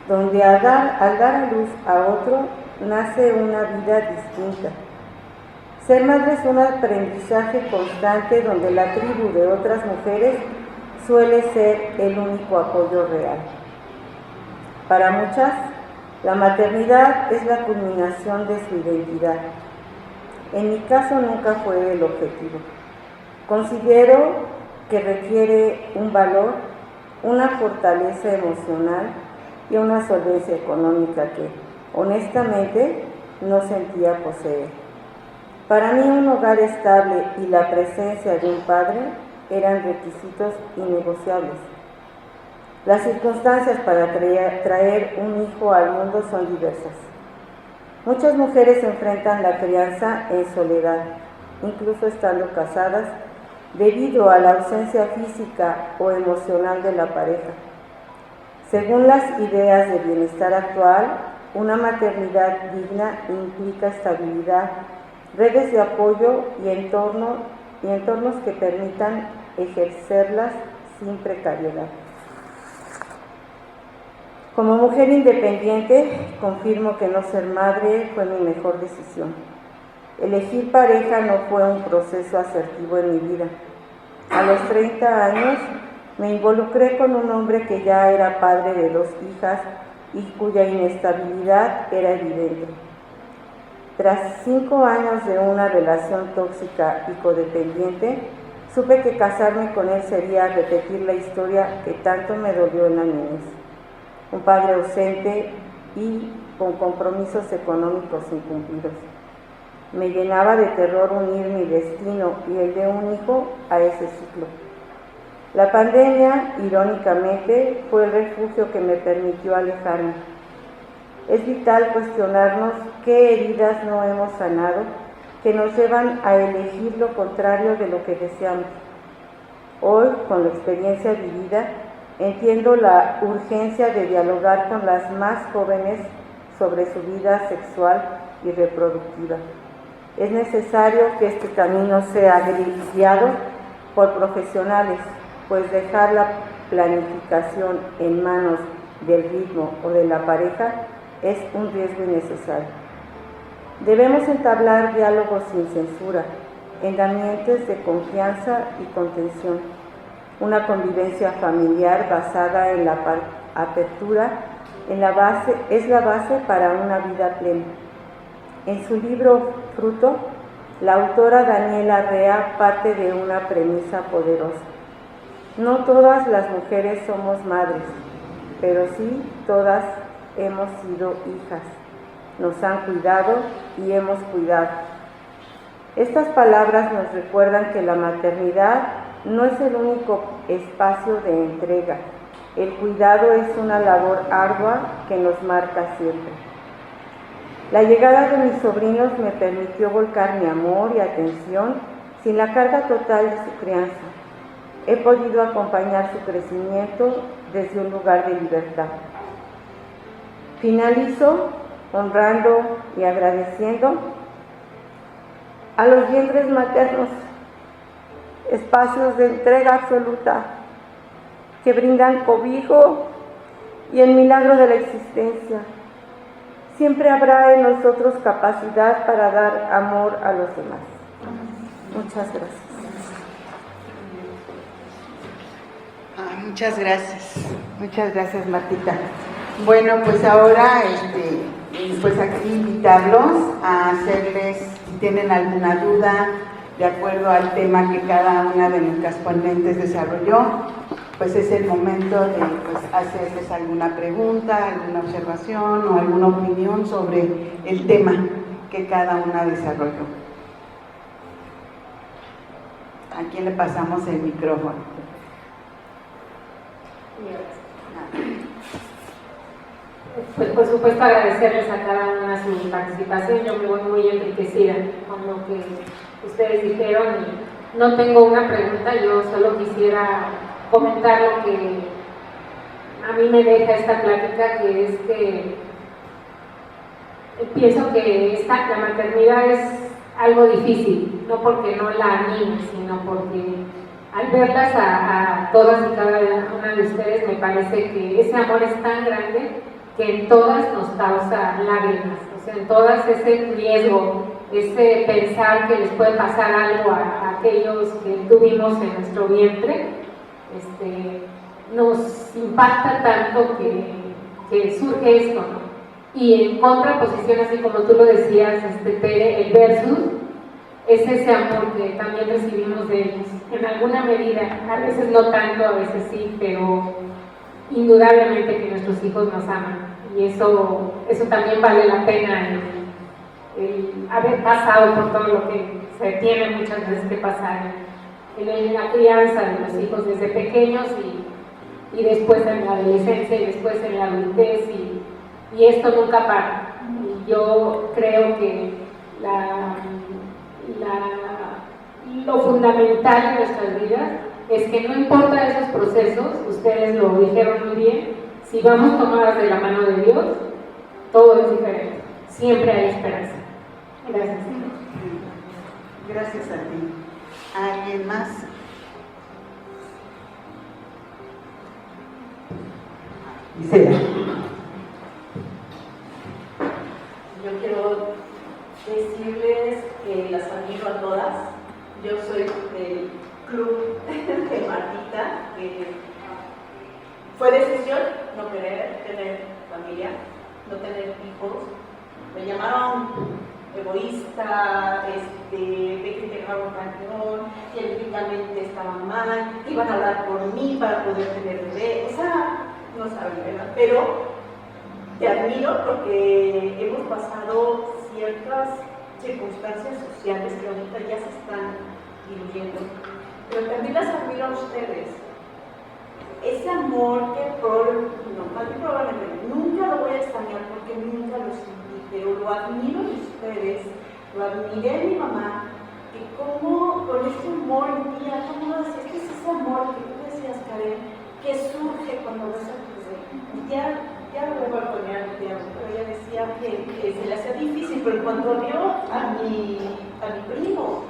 donde al dar a luz a otro, nace una vida distinta. Ser madre es un aprendizaje constante donde la tribu de otras mujeres suele ser el único apoyo real. Para muchas, la maternidad es la culminación de su identidad. En mi caso nunca fue el objetivo. Considero que requiere un valor, una fortaleza emocional y una solvencia económica que, honestamente, no sentía poseer. Para mí, un hogar estable y la presencia de un padre eran requisitos innegociables. Las circunstancias para traer un hijo al mundo son diversas. Muchas mujeres enfrentan la crianza en soledad, incluso estando casadas, debido a la ausencia física o emocional de la pareja. Según las ideas de bienestar actual, una maternidad digna implica estabilidad, redes de apoyo y entornos que permitan ejercerlas sin precariedad. Como mujer independiente, confirmo que no ser madre fue mi mejor decisión. Elegir pareja no fue un proceso asertivo en mi vida. A los 30 años me involucré con un hombre que ya era padre de 2 hijas y cuya inestabilidad era evidente. Tras 5 años de una relación tóxica y codependiente, supe que casarme con él sería repetir la historia que tanto me dolió en la niñez. Un padre ausente y con compromisos económicos incumplidos. Me llenaba de terror unir mi destino y el de un hijo a ese ciclo. La pandemia, irónicamente, fue el refugio que me permitió alejarme. Es vital cuestionarnos qué heridas no hemos sanado que nos llevan a elegir lo contrario de lo que deseamos. Hoy, con la experiencia vivida, entiendo la urgencia de dialogar con las más jóvenes sobre su vida sexual y reproductiva. Es necesario que este camino sea guiado por profesionales, pues dejar la planificación en manos del ritmo o de la pareja es un riesgo innecesario. Debemos entablar diálogos sin censura, en ambientes de confianza y contención. Una convivencia familiar basada en la apertura es la base para una vida plena. En su libro Fruto, la autora Daniela Rea parte de una premisa poderosa. No todas las mujeres somos madres, pero sí todas hemos sido hijas. Nos han cuidado y hemos cuidado. Estas palabras nos recuerdan que la maternidad no es el único espacio de entrega. El cuidado es una labor ardua que nos marca siempre. La llegada de mis sobrinos me permitió volcar mi amor y atención sin la carga total de su crianza. He podido acompañar su crecimiento desde un lugar de libertad. Finalizo honrando y agradeciendo a los vientres maternos, espacios de entrega absoluta que brindan cobijo y el milagro de la existencia. Siempre habrá en nosotros capacidad para dar amor a los demás. Muchas gracias. Muchas gracias, Martita. Bueno, pues ahora, pues aquí invitarlos a hacerles, si tienen alguna duda, de acuerdo al tema que cada una de nuestras ponentes desarrolló, pues es el momento de hacerles alguna pregunta, alguna observación o alguna opinión sobre el tema que cada una desarrolló. ¿A quién le pasamos el micrófono? Pues por supuesto agradecerles a cada una su participación. Yo me voy muy enriquecida con lo que ustedes dijeron y no tengo una pregunta, yo solo quisiera comentar lo que a mí me deja esta plática, que es que pienso que la maternidad es algo difícil, no porque no la anime, sino porque al verlas a todas y cada una de ustedes me parece que ese amor es tan grande que en todas nos causa lágrimas, o sea, en todas ese riesgo, ese pensar que les puede pasar algo a aquellos que tuvimos en nuestro vientre, nos impacta tanto que surge esto, ¿no? Y en contraposición, así como tú lo decías, Tere, el versus, es ese amor que también recibimos de ellos, en alguna medida, a veces no tanto, a veces sí, pero indudablemente que nuestros hijos nos aman, y eso también vale la pena, el haber pasado por todo lo que se tiene muchas veces que pasar en la crianza de los hijos desde pequeños y después en la adolescencia y después en la adultez, y esto nunca para. Y yo creo que lo fundamental en nuestras vidas es que no importa esos procesos, ustedes lo dijeron muy bien, si vamos tomadas de la mano de Dios, todo es diferente, siempre hay esperanza. Gracias. Gracias a ti. ¿Alguien más? Isela. Yo quiero decirles que las admiro a todas. Yo soy del club de Martita, que fue decisión no querer tener familia, no tener hijos. Me llamaron egoísta, de que integraba un panteón, que éticamente estaba mal, que iban a hablar por mí para poder tener bebé. O sea, no saben, ¿verdad? Pero te admiro porque hemos pasado ciertas circunstancias sociales que ahorita ya se están diluyendo. Pero también las admiro a ustedes. Ese amor que probablemente nunca lo voy a extrañar porque nunca lo sentí, pero lo admiro de ustedes, lo admiré de mi mamá, que como con ese amor en día, como decías, que es ese amor que tú decías, Karen, que surge cuando ves a tu bebé. Ya lo voy a poner al tiempo, pero ella decía que se le hacía difícil, pero cuando vio a mi primo,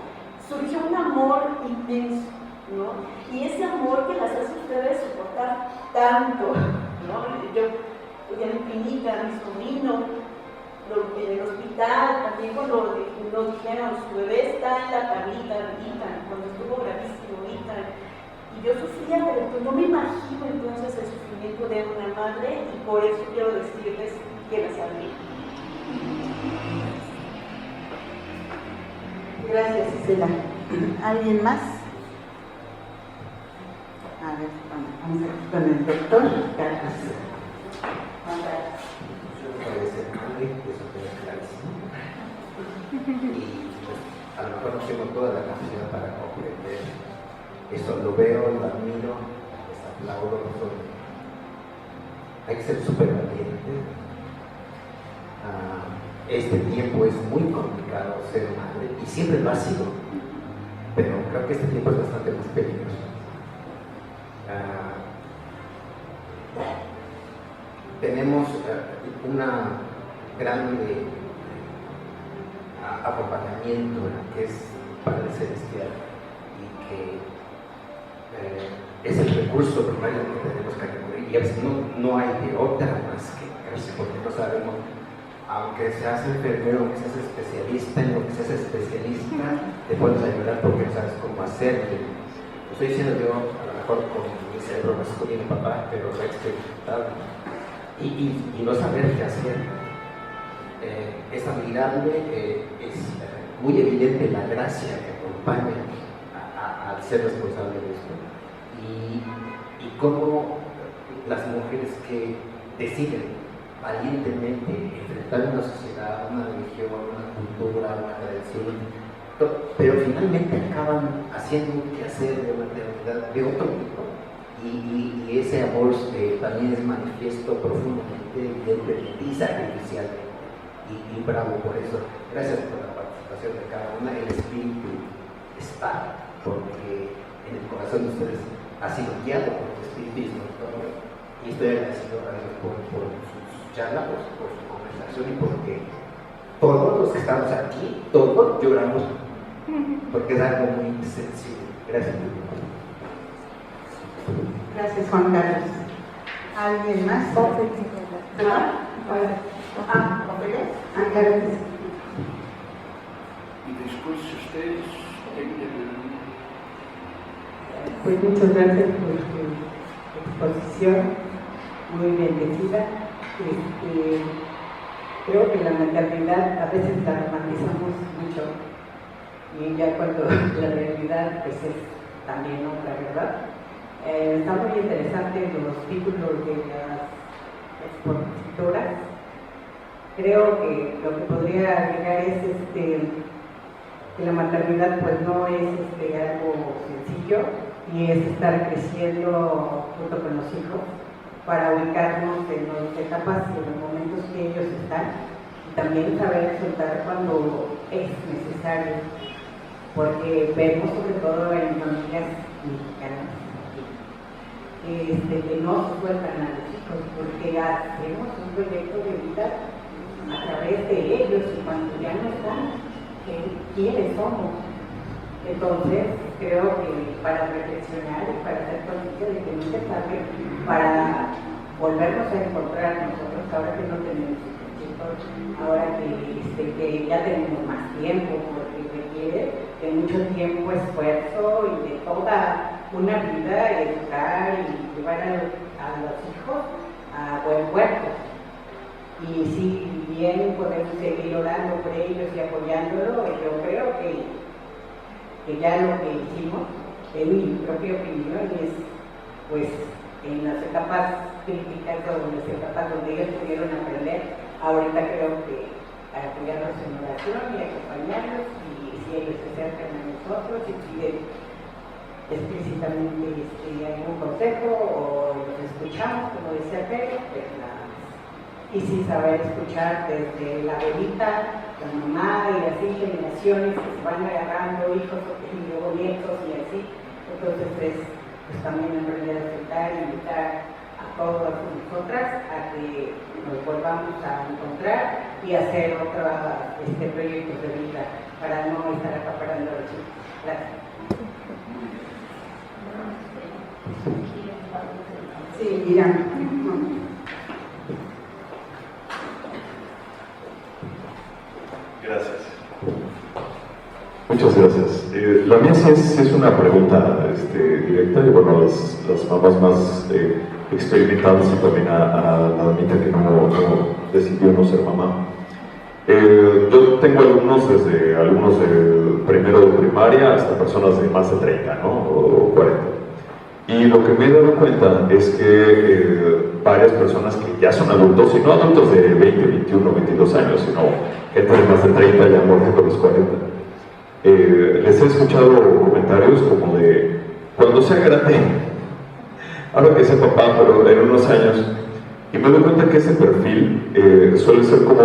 surgió un amor inmenso, ¿no? Y ese amor que las hace ustedes soportar tanto, ¿no? Yo, a mi primita, a mi sobrino, en el hospital, también cuando nos dijeron, su bebé está en la tablita, cuando estuvo gravísimo, y yo sufría, pero pues no me imagino entonces el sufrimiento de una madre, y por eso quiero decirles que las admiro. Gracias, Isela. ¿Alguien más? A ver, vamos aquí con el doctor Carlos. Yo me parece madre, eso queda clarísimo. Y pues, a lo mejor no tengo toda la capacidad para comprender eso, lo veo, lo admiro, les aplaudo. Hay que ser súper valiente. Este tiempo es muy complicado ser madre y siempre lo ha sido, pero creo que este tiempo es bastante más peligroso. Tenemos una grande acompañamiento en lo que es Padre Celestial y que es el recurso primario que tenemos que recurrir y a veces no hay de otra más que creerse, porque no sabemos, aunque seas enfermero, aunque seas especialista, en lo que seas especialista, te puedes ayudar porque no sabes cómo hacerlo. Lo estoy diciendo yo, a lo mejor con mi cerebro no estoy mi papá, pero lo he experimentado y no saber qué hacer. Es admirable, es muy evidente la gracia que acompaña al ser responsable de esto y cómo las mujeres que deciden valientemente enfrentar una sociedad, una religión, una cultura, una tradición, pero finalmente acaban haciendo un quehacer de maternidad de otro tipo y ese amor también es manifiesto profundamente y sacrificial y bravo por eso. Gracias por la participación de cada una. El espíritu está porque en el corazón de ustedes ha sido guiado por el espiritismo y estoy agradecido por su charla, por su conversación y porque todos los que estamos aquí, todos lloramos porque es algo muy sensible. Gracias. Gracias, Juan Carlos. ¿Alguien más? Gracias. Y después ustedes Pues muchas gracias por su exposición, muy bendecida. Creo que la maternidad a veces la romantizamos mucho y ya cuando la realidad pues es también otra, ¿verdad? Está muy interesante los títulos de las expositoras. Creo que lo que podría agregar es que la maternidad pues no es algo sencillo y es estar creciendo junto con los hijos para ubicarnos en las etapas y en los momentos que ellos están y también saber soltar cuando es necesario, porque vemos sobre todo en familias mexicanas que no se sueltan a los hijos porque hacemos un proyecto de vida a través de ellos y cuando ya no están, ¿quiénes somos? Entonces, creo que para reflexionar y para ser consciente de que nunca es tarde para volvernos a encontrar nosotros, ahora que no tenemos hijos, ahora que ya tenemos más tiempo, porque requiere de mucho tiempo, esfuerzo y de toda una vida educar y llevar a los hijos a buen puerto. Y si bien podemos seguir orando por ellos y apoyándolo, yo creo que ya lo que hicimos, en mi propia opinión, es pues en las etapas críticas o en las etapas donde ellos pudieron aprender, ahorita creo que apoyarlos en oración y acompañarlos, y si ellos se acercan a nosotros y piden explícitamente algún consejo o los escuchamos, como decía Pedro, pues nada más. Y sin saber escuchar desde la abuelita, la mamá y así generaciones que se van agarrando, hijos y luego nietos y así. Entonces es pues, también aprender a aceptar y invitar a todas nosotras a que nos volvamos a encontrar y hacer otra proyectos de vida para no estar acaparando a los chicos. Gracias. Sí, mira. Gracias. Muchas gracias. La mía sí es una pregunta directa, y bueno, las mamás más experimentadas y también a la damita que no decidió no ser mamá. Yo tengo alumnos desde algunos de primero de primaria hasta personas de más de 30, ¿no? O 40. Y lo que me he dado cuenta es que varias personas que ya son adultos, y no adultos de 20, 21, 22 años, sino gente de más de 30 ya mordiendo los 40, les he escuchado comentarios como de, cuando sea grande, ahora que sea papá, pero en unos años, y me doy cuenta que ese perfil suele ser como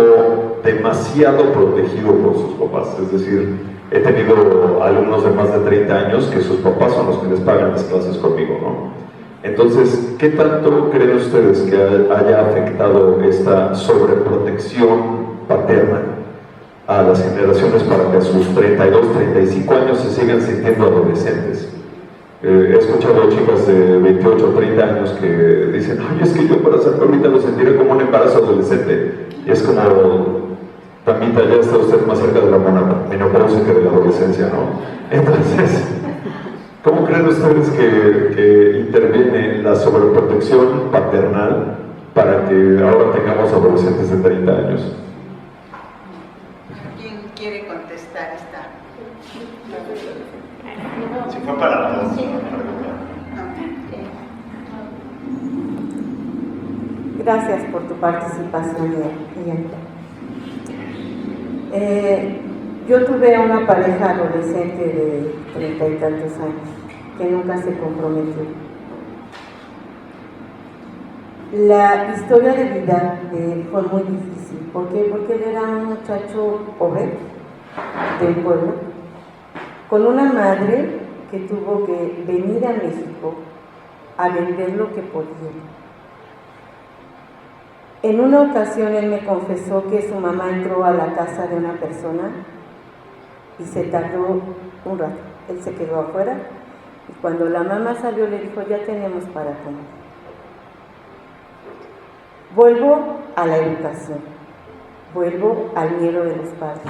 demasiado protegido por sus papás. Es decir, he tenido alumnos de más de 30 años que sus papás son los que les pagan las clases conmigo, ¿no? Entonces, ¿qué tanto creen ustedes que haya afectado esta sobreprotección paterna a las generaciones para que a sus 32, 35 años se sigan sintiendo adolescentes? He escuchado chicas de 28 o 30 años que dicen, ay, es que yo para ser ahorita lo sentiré como un embarazo adolescente. Y es como, Tamita, ya está usted más cerca de la menopausia que de la adolescencia, ¿no? Entonces, ¿cómo creen ustedes que interviene la sobreprotección paternal para que ahora tengamos adolescentes de 30 años? ¿Quién quiere contestar esta? Si fue para todos. Gracias por tu participación, Ian. Yo tuve una pareja adolescente de 30 y tantos años que nunca se comprometió. La historia de vida de él fue muy difícil. ¿Por qué? Porque él era un muchacho pobre del pueblo, con una madre que tuvo que venir a México a vender lo que podía. En una ocasión él me confesó que su mamá entró a la casa de una persona y se tardó un rato. Él se quedó afuera y cuando la mamá salió le dijo, ya tenemos para comer. Vuelvo a la educación, vuelvo al miedo de los padres.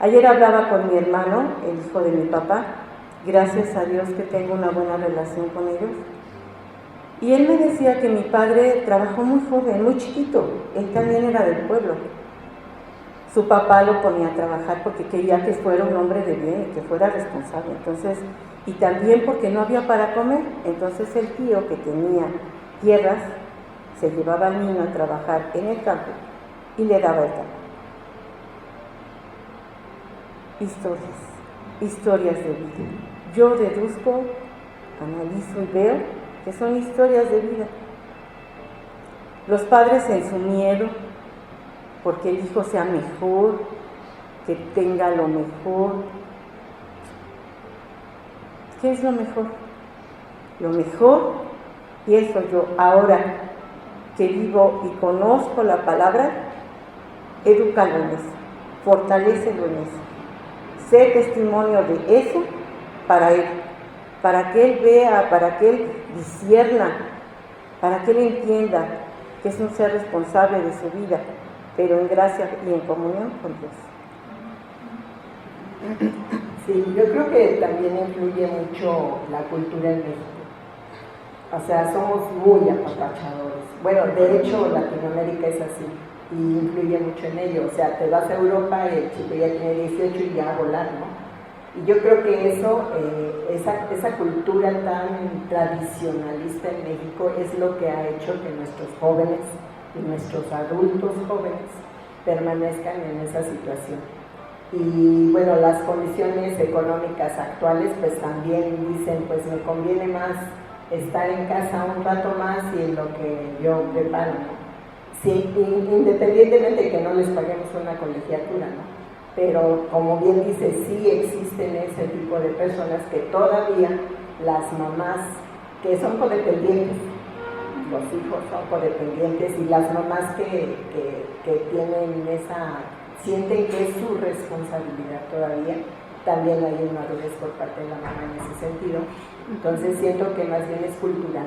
Ayer hablaba con mi hermano, el hijo de mi papá, gracias a Dios que tengo una buena relación con ellos. Y él me decía que mi padre trabajó muy joven, muy chiquito, él también era del pueblo. Su papá lo ponía a trabajar porque quería que fuera un hombre de bien y que fuera responsable. Entonces, y también porque no había para comer. Entonces el tío que tenía tierras se llevaba al niño a trabajar en el campo y le daba el campo. Historias de vida. Yo deduzco, analizo y veo que son historias de vida. Los padres en su miedo, porque el hijo sea mejor, que tenga lo mejor. ¿Qué es lo mejor? Lo mejor, pienso yo, ahora que vivo y conozco la palabra, edúcalo en eso, fortalécelo en eso. Sé testimonio de eso para él, para que él vea, para que él discierna, para que él entienda que es un ser responsable de su vida, pero en gracia y en comunión con Dios. Sí, yo creo que también influye mucho la cultura en México. O sea, somos muy apapachadores. Bueno, de hecho, Latinoamérica es así y influye mucho en ello. O sea, te vas a Europa y el chico ya tiene 18 y ya a volar, ¿no? Y yo creo que eso, esa cultura tan tradicionalista en México es lo que ha hecho que nuestros jóvenes y nuestros adultos jóvenes permanezcan en esa situación. Y bueno, las condiciones económicas actuales pues también dicen, pues me conviene más estar en casa un rato más y en lo que yo preparo, ¿no? Sí, independientemente de que no les paguemos una colegiatura, ¿no? Pero como bien dice, sí existen ese tipo de personas que todavía las mamás que son codependientes, los hijos son codependientes y las mamás que tienen sienten que es su responsabilidad todavía, también hay una madurez por parte de la mamá en ese sentido. Entonces siento que más bien es cultural.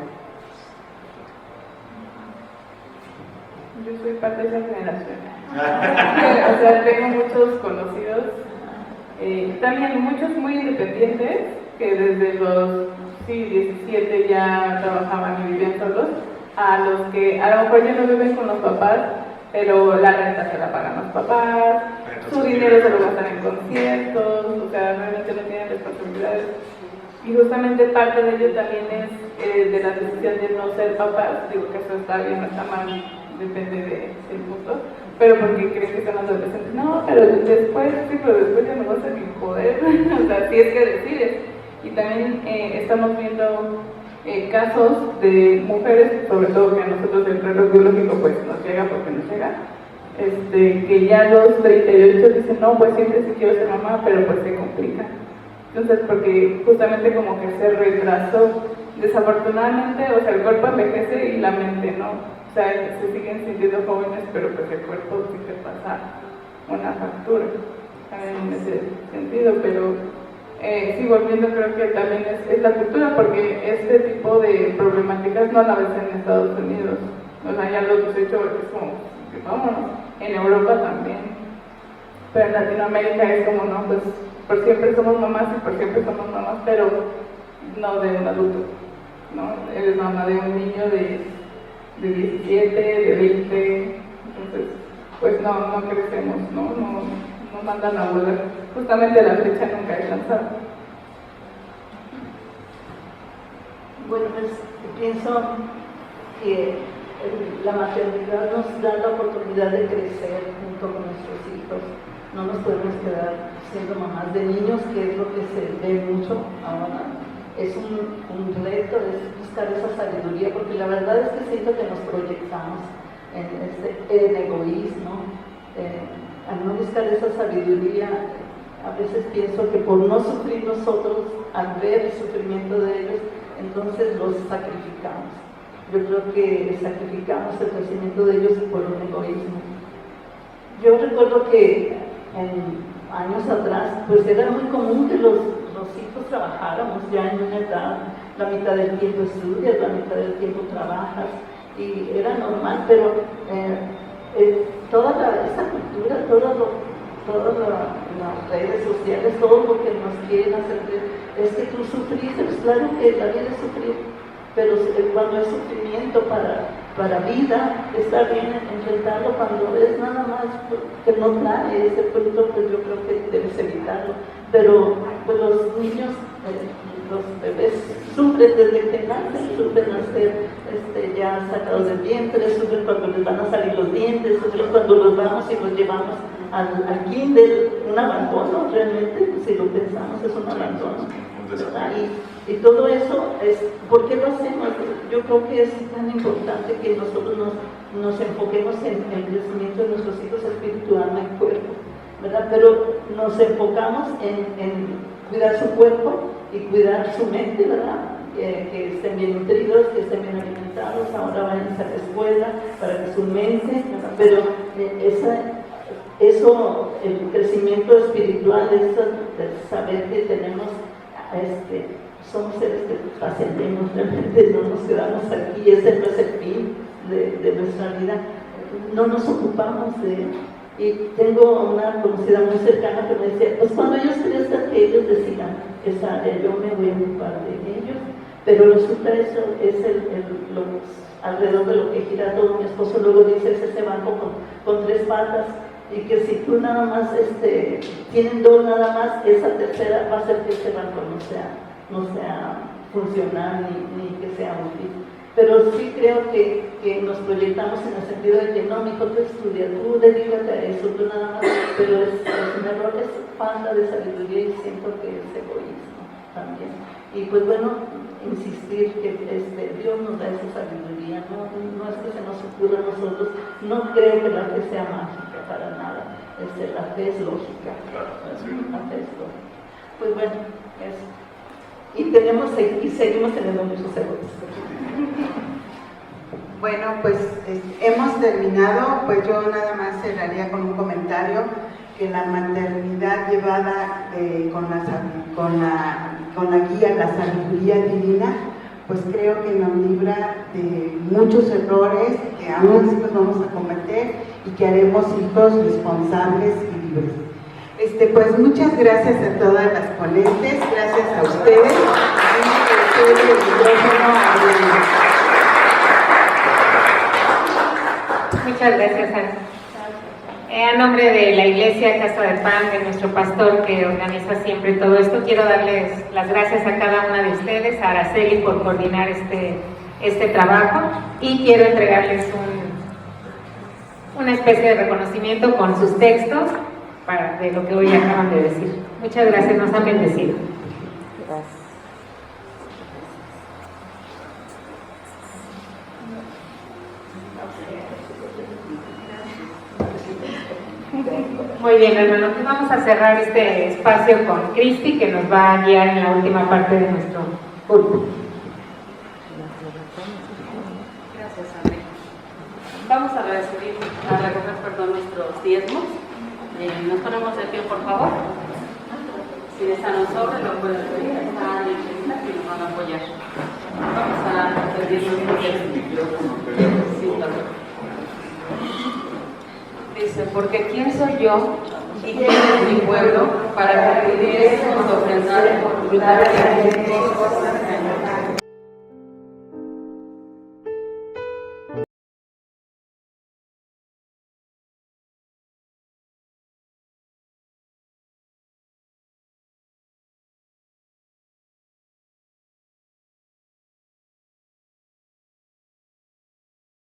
Yo soy parte de esa generación. O sea, tengo muchos conocidos, también muchos muy independientes, que desde los 17 ya trabajaban y vivían solos, a los que a lo mejor ya no viven con los papás, pero la renta se la pagan los papás, su dinero se lo gastan en conciertos, o sea, realmente no tienen responsabilidades. Y justamente parte de ello también es de la decisión de no ser papás, digo que eso está bien o está mal, depende del punto, pero porque creen que son adolescentes. No, pero después, sí, pero después ya no vas a ni poder, o sea, si es que decides. Y también estamos viendo casos de mujeres, sobre todo que a nosotros el reloj biológico pues nos llega porque nos llega, que ya a los 38 dicen, no, pues siempre sí quiero ser mamá, pero pues se complica. Entonces, porque justamente como que se retrasó, desafortunadamente, o sea, el cuerpo envejece y la mente no. O sea, se siguen sintiendo jóvenes, pero pues el cuerpo sí te pasa una factura, en ese sentido, pero sí, volviendo, creo que también es la cultura, porque este tipo de problemáticas no la ves en Estados Unidos, o sea, ya los 18 es como, vámonos, en Europa también, pero en Latinoamérica es como, no, pues por siempre somos mamás y por siempre somos mamás, pero no de un adulto, ¿no? Eres mamá de un niño de 17, de 20, entonces, pues no crecemos, no mandan a volar. Justamente la flecha nunca es lanzada. Bueno, pues pienso que la maternidad nos da la oportunidad de crecer junto con nuestros hijos. No nos podemos quedar siendo mamás de niños, que es lo que se ve mucho ahora. Es un reto, es buscar esa sabiduría, porque la verdad es que siento que nos proyectamos en egoísmo, al no buscar esa sabiduría. A veces pienso que por no sufrir nosotros, al ver el sufrimiento de ellos, entonces los sacrificamos. Yo creo que sacrificamos el crecimiento de ellos por un egoísmo. Yo recuerdo que años atrás, pues era muy común que los hijos trabajáramos ya en una edad, la mitad del tiempo estudias, la mitad del tiempo trabajas, y era normal, pero toda esa cultura, todas las redes sociales, todo lo que nos quieren hacer es que tú sufriste. Pues claro que la vida es sufrir, pero cuando es sufrimiento para vida, está bien enfrentarlo. Cuando es nada más que no trae ese fruto, pues yo creo que debes evitarlo. Pero pues los niños, los bebés sufren desde que nacen, sufren al ser ya sacados del vientre, sufren cuando les van a salir los dientes, sufren cuando los vamos y los llevamos al kinder, un abandono realmente, si lo pensamos, es un abandono. Y todo eso es, ¿por qué lo hacemos? Yo creo que es tan importante que nosotros nos enfoquemos en el crecimiento de nuestros hijos espiritual, alma y cuerpo, ¿verdad? Pero nos enfocamos en cuidar su cuerpo y cuidar su mente, ¿verdad? Que estén bien nutridos, que estén bien alimentados, ahora vayan a la escuela para que su mente, pero eso, el crecimiento espiritual, es saber que tenemos somos seres que trascendemos, realmente no nos quedamos aquí, ese no es el fin de nuestra vida, no nos ocupamos de él. Y tengo una conocida muy cercana que me decía, pues cuando ellos crezcan, que ellos decidan, yo me voy a ocupar de ellos, pero resulta eso es alrededor de lo que gira todo. Mi esposo luego dice, es ese banco con 3 patas, y que si tú nada más, tienen 2 nada más, esa tercera va a hacer que ese banco no sea funcional ni que sea útil. Pero sí creo que nos proyectamos en el sentido de que no, mi hijo, tú estudia, tú dedícate a eso, tú nada más, pero es un error, es falta de sabiduría y siento que es egoísmo también. Y pues bueno, insistir que Dios nos da esa sabiduría, no es que se nos ocurra a nosotros, no creo que la fe sea mágica para nada, la fe es lógica, la fe es lógica. Pues bueno, eso. Y seguimos teniendo muchos errores. Bueno, pues hemos terminado, pues yo nada más cerraría con un comentario, que la maternidad llevada con la guía, la sabiduría divina, pues creo que nos libra de muchos errores que aún así nos vamos a cometer y que haremos hijos responsables y libres. Pues muchas gracias a todas las ponentes, gracias a ustedes. Muchas gracias, Ana. A nombre de la Iglesia Casa de Pan, de nuestro pastor que organiza siempre todo esto, quiero darles las gracias a cada una de ustedes, a Araceli por coordinar este trabajo, y quiero entregarles una especie de reconocimiento con sus textos de lo que hoy acaban de decir. Muchas gracias, nos han bendecido. Gracias. Muy bien, hermanos, pues vamos a cerrar este espacio con Cristi, que nos va a guiar en la última parte de nuestro culto. Gracias, André. Vamos a recoger nuestros diezmos. Nos ponemos de pie, por favor. Si están los sobres, lo pueden pedir. Están en la que nos van a apoyar. Vamos a pedir nuestros diezmos. Dice, porque ¿quién soy yo y quién es mi pueblo para que pudiésemos ofrendar por cuidar de la gente cosas